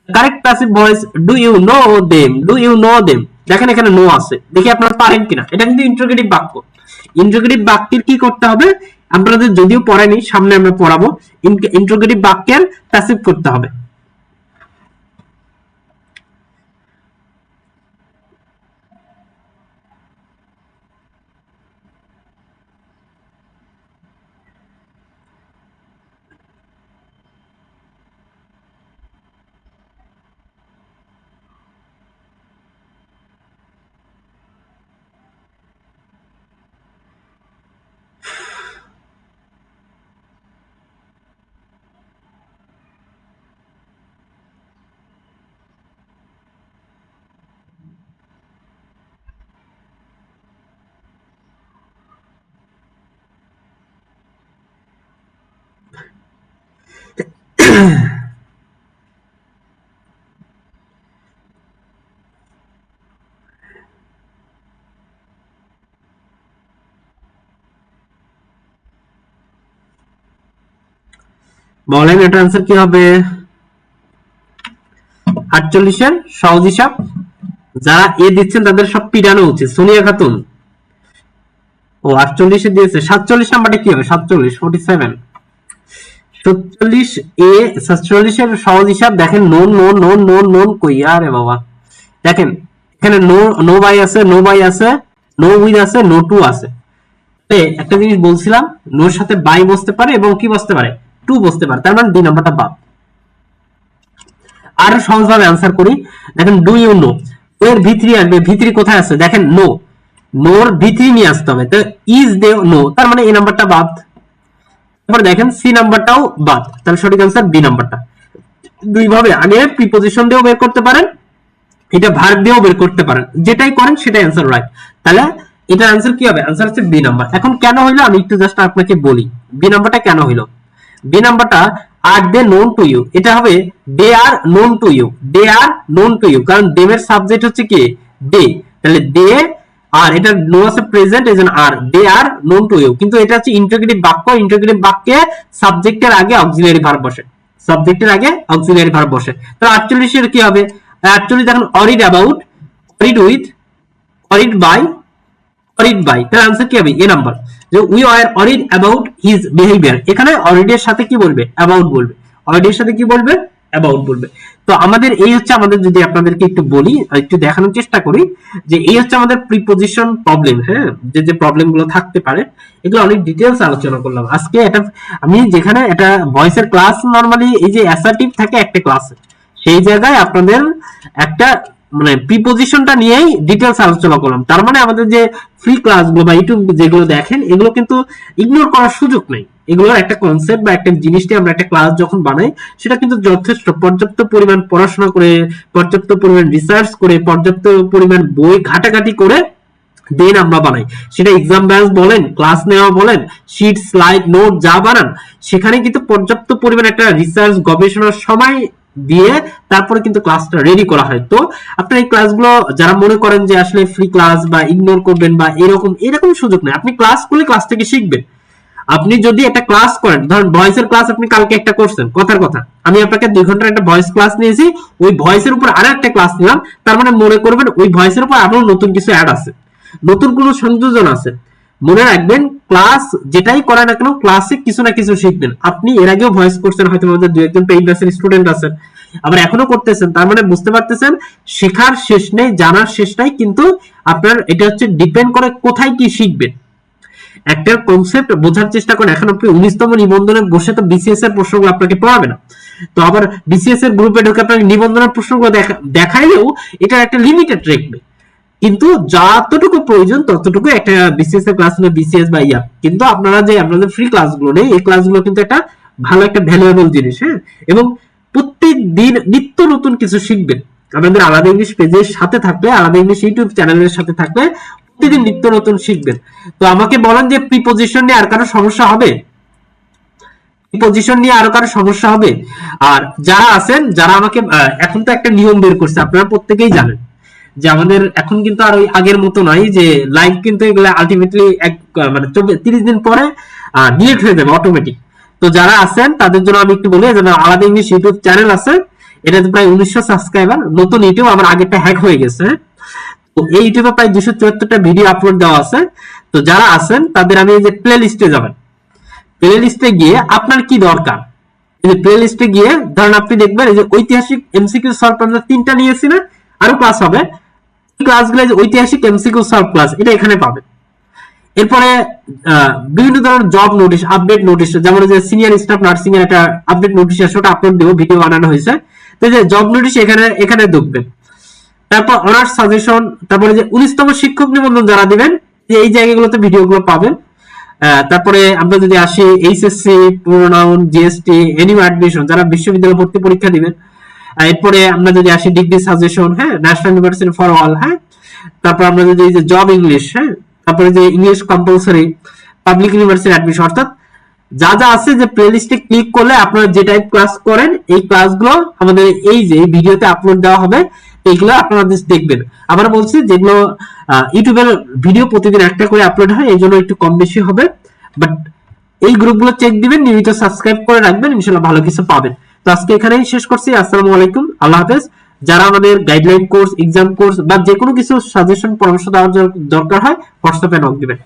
Correct passive voice, do you know them, do you know them. দেখেন এখানে নো আছে, দেখি আপনারা পারেন কিনা। এটা কিন্তু ইন্টারোগেটিভ বাক্য। ইন্টারোগেটিভ বাক্যের কি করতে হবে, আপনাদের যদিও পড়ায়নি, সামনে আমরা পড়াবো। ইন্টারোগেটিভ বাক্যের প্যাসিভ করতে হবে। বলেন এটা আনসার কি হবে? 48-এর সহজ হিসাব। যারা এ দিচ্ছেন তাদের সব পিটানো উচিত। সোনিয়া খাতুন ও 48-এ দিয়েছে। 47 নাম্বারটা কি হবে? 47 47 47 এ 47-এর সহজ হিসাব দেখেন। Known known known known known কই আরে বাবা, দেখেন এখানে নো নো বাই আছে, নো বাই আছে, নো উইথ আছে, নো টু আছে। একটা জিনিস বলছিলাম, নোর সাথে বাই বসতে পারে এবং কি বসতে পারে, টু বসতে পারে, তার মানে দুই নাম্বারটা বাদ। আরো সহজভাবে আনসার করি, দেখেন ডু ইউ নো, এর ভিতরি আসবে, ভিতরি কোথায় আছে দেখেন, নো, নোর ভিতরি নিয়ে আসতে হবে, তো ইজ দে নো, তার মানে এই নাম্বারটা বাদ। তারপর দেখেন সি নাম্বারটাও বাদ, তাহলে সঠিক আনসার বি নাম্বারটা। দুই ভাবে, আগে প্রিপজিশন দিয়েও বের করতে পারেন, এটা ভার্ব দিয়েও বের করতে পারেন, যেটাই করেন সেটাই আনসার রাইট। তাহলে এটার আনসার কি হবে? আনসার হচ্ছে বি নাম্বার। এখন কেন হইলো আমি একটু জাস্ট আপনাকে বলি, বি নাম্বারটা কেন হইলো। বি নাম্বারটা are they known to you, এটা হবে they are known to you, they are known to you, কারণ দেমের সাবজেক্ট হচ্ছে কি দে, তাহলে দে আর এটা নো আছে প্রেজেন্ট, এজন্য আর দে আর নোন টু ইউ। কিন্তু এটা হচ্ছে ইন্টারোগেটিভ বাক্য, ইন্টারোগেটিভ বাক্যে সাবজেক্টের আগে অক্সিলারি ভার্ব বসে, সাবজেক্টের আগে অক্সিলারি ভার্ব বসে। তাহলে 48 এর কি হবে? 48 দেখুন worried about, worried with, worried by, worried by, তার आंसर কি হবে? এ নাম্বার, যে we are worried about his behaviour. এখানে অরিড এর সাথে কি বলবে? অ্যাবাউট বলবে। অরিড এর সাথে কি বলবে? অ্যাবাউট বলবে। তো আমাদের এই হচ্ছে, আমাদের যদি আপনাদেরকে একটু বলি, একটু দেখানোর চেষ্টা করি যে এই হচ্ছে আমাদের প্রিপজিশন প্রবলেম। হ্যাঁ, যে যে প্রবলেম গুলো থাকতে পারে এগুলো অনেক ডিটেইলস আলোচনা করলাম আজকে। এটা আমি যেখানে এটা ভয়েসের ক্লাস, নরমালি এই যে অ্যাসার্টিভ থাকে একটা ক্লাসে, সেই জায়গায় আপনাদের একটা মানে প্রিপজিশনটা নিয়েই ডিটেইলস আলোচনা করলাম। তার মানে আমাদের যে ফ্রি ক্লাসগুলো বা ইউটিউব যেগুলো দেখেন, এগুলো কিন্তু ইগনোর করার সুযোগ নেই। এগুলোর একটা কনসেপ্ট বা একটা জিনিসটি আমরা একটা ক্লাস যখন বানাই, সেটা কিন্তু যথেষ্ট পর্যাপ্ত পরিমাণ পড়াশোনা করে, পর্যাপ্ত পরিমাণ রিসার্চ করে, পর্যাপ্ত পরিমাণ বই ঘাটাঘাটি করে দেন আমরা বানাই। সেটা এক্সাম ব্যাচ বলেন, ক্লাস নেওয়া বলেন, শিট, স্লাইড, নোট যা বানান, সেখানে কিন্তু পর্যাপ্ত পরিমাণ একটা রিসার্চ গবেষণার সময় দিয়ে তারপরে কিন্তু ক্লাসটা রেডি করা হয়। তো আপনার এই ক্লাসগুলো যারা মনে করেন যে আসলে ফ্রি ক্লাস বা ইগনোর করবেন বা এরকম সুযোগ নেই। আপনি ক্লাস করলে ক্লাস থেকে শিখবেন। আপনি যদি একটা ক্লাস করেন, ধরেন ভয়েসের ক্লাস আপনি কালকে একটা করছেন, কথার কথা আমি আপনাকে 2 ঘন্টার একটা ভয়েস ক্লাস নিয়েছি, ওই ভয়েসের উপর আরো একটা ক্লাস নিলাম, তার মানে মনে করবেন ওই ভয়েসের উপর আরো নতুন কিছু অ্যাড আছে, নতুন কোনো সংযোজন আছে। মনে রাখবেন, ক্লাস যেটাই করেন না কেন, ক্লাসে কিছু না কিছু শিখবেন। আপনি এর আগেও ভয়েস করছেন, হয়তো আমাদের 2-1 পেইড ব্যাচের স্টুডেন্ট আছেন, আবার এখনো করতেছেন, তার মানে বুঝতে পারতেছেন শেখার শেষ নেই, জানার শেষ নাই। কিন্তু আপনার এটা হচ্ছে ডিপেন্ড করে কোথায় কি শিখবেন। একটা কনসেপ্ট বোঝার চেষ্টা করেন। এখন আপনি 19তম নিবন্ধনে বসে তো বিসিএস এর প্রশ্নগুলো আপনাকে পড়াবে না, তো আবার বিসিএস এর গ্রুপে ঢুকে আপনাকে নিবন্ধনের প্রশ্নগুলো দেখাইলেও এটা একটা লিমিটেড রাখবে। কিন্তু যতটুকু প্রয়োজন ততটুকু একটা বিসিএস এর ক্লাস হলো বিসিএস বা ইয়া। কিন্তু আপনারা যে আপনাদের ফ্রি ক্লাসগুলো নেই, এই ক্লাসগুলো কিন্তু একটা ভালো একটা ভ্যালুয়েবল জিনিস। হ্যাঁ, এবং প্রত্যেক দিন নিত্য নতুন কিছু শিখবেন। আমাদের আলাদা ইংলিশ পেজের সাথে থাকলে, আলাদা ইংলিশ ইউটিউব চ্যানেলের সাথে থাকলে প্রতিদিন নিত্য নতুন শিখবেন। তো আমাকে বলেন যে প্রিপজিশন নিয়ে আর কারো সমস্যা হবে? প্রিপজিশন নিয়ে আরো কারো সমস্যা হবে? আর যারা আছেন, যারা আমাকে এখন তো একটা নিয়ম বের করছে, আপনারা প্রত্যেকেই জানেন যে আমাদের এখন কিন্তু আর ওই আগের মতো নাই যে লাইভ, কিন্তু এগুলো আলটিমেটলি এক মানে 30 দিন পরে ডিলিট হয়ে যাবে অটোমেটিক। তো যারা আছেন তাদের জন্য আমি একটু বলি, যেন আলাদা ইংলিশ ইউটিউব চ্যানেল আছে, এটাতে প্রায় 1900 সাবস্ক্রাইবার, নতুন ইউটিউব, আমার আগেরটা হ্যাক হয়ে গেছে। তো এই ইউটিউবে প্রায় 274টা ভিডিও আপলোড দেওয়া আছে। তো যারা আছেন তাদের আমি এই যে প্লে লিস্টে যাবেন, প্লে লিস্টে গিয়ে আপনার কি দরকার, এই যে প্লে লিস্টে গিয়ে ধরেন আপনি দেখবেন এই যে ঐতিহাসিক এমসিকিউ সলভ আমরা 3টা নিয়েছি না, আরো ক্লাস হবে, ক্লাসগুলো যে ঐতিহাসিক এমসিকিউ সলভ ক্লাস এটা এখানে পাবেন। এরপরে বিভিন্ন ধরনের জব নোটিশ, আপডেট নোটিশ, যেমন যে সিনিয়র স্টাফ নার্সিং এর একটা আপডেট নোটিশ আছে, ওটা আপলোড দেবো, ভিডিও বানানো হয়েছে। তো যে জব নোটিশ এখানে এখানে দেখবেন। তারপর অনার্স সাজেশন, তারপরে যে 19তম শিক্ষক নিবন্ধন যারা দিবেন এই জায়গাগুলোতে ভিডিওগুলো পাবেন। তারপরে আমরা যদি আসি এইচএসসি, প্রোনাউন, জিএসটি, এনিম অ্যাডমিশন যারা বিশ্ববিদ্যালয় ভর্তি পরীক্ষা দিবেন। এরপরে আমরা যদি আসি ডিগ্রি সাজেশন, হ্যাঁ, ন্যাশনাল ইউনিভার্সিটি ফর অল, হ্যাঁ, তারপর আমরা যদি এই যে জব ইংলিশ, হ্যাঁ, তারপরে যে English compulsory, public university admission, অর্থাৎ যা যা আছে যে প্লেলিস্টে ক্লিক করলে আপনারা যে টাইপ ক্লাস করেন এই ক্লাসগুলো আমাদের এই যে ভিডিওতে আপলোড দেওয়া হবে, এইগুলো আপনারা দেখবেন। আবার বলছি যেগুলো ইউটিউবের ভিডিও প্রতিদিন একটা করে আপলোড হয়, এই জন্য একটু কম বেশি হবে, বাট এই গ্রুপগুলো চেক দিবেন, নিয়মিত সাবস্ক্রাইব করে রাখবেন, ইনশাআল্লাহ ভালো কিছু পাবেন। তো আজকে এখানেই শেষ করছি। আসসালামু আলাইকুম, আল্লাহ হাফেজ। যারা আমাদের গাইডলাইন কোর্স, এক্সাম কোর্স বা যে কোনো কিছু সাজেশন পরামর্শ দেওয়ার দরকার হয় হোয়াটসঅ্যাপে নক দিবেন।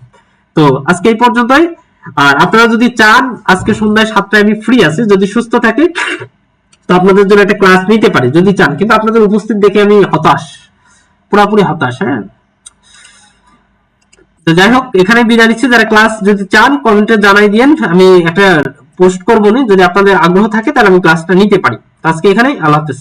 তো আজকে এই পর্যন্তই। আর আপনারা যদি চান আজকে সন্ধ্যায় 7টায় আমি ফ্রি আছি, যদি সুস্থ থাকি তো আপনাদের জন্য একটা ক্লাস নিতে পারি যদি চান, কিন্তু আপনাদের উপস্থিত দেখে আমি হতাশ, পুরোপুরি হতাশ। হ্যাঁ, তো যাই হোক এখানে বিদায় নিচ্ছি। যারা ক্লাস যদি চান কমেন্টে জানাই দিয়েন, আমি একটা পোস্ট করবো নি, যদি আপনাদের আগ্রহ থাকে তাহলে আমি ক্লাসটা নিতে পারি। আজকে এখানেই, আল্লাহ হাফেজ।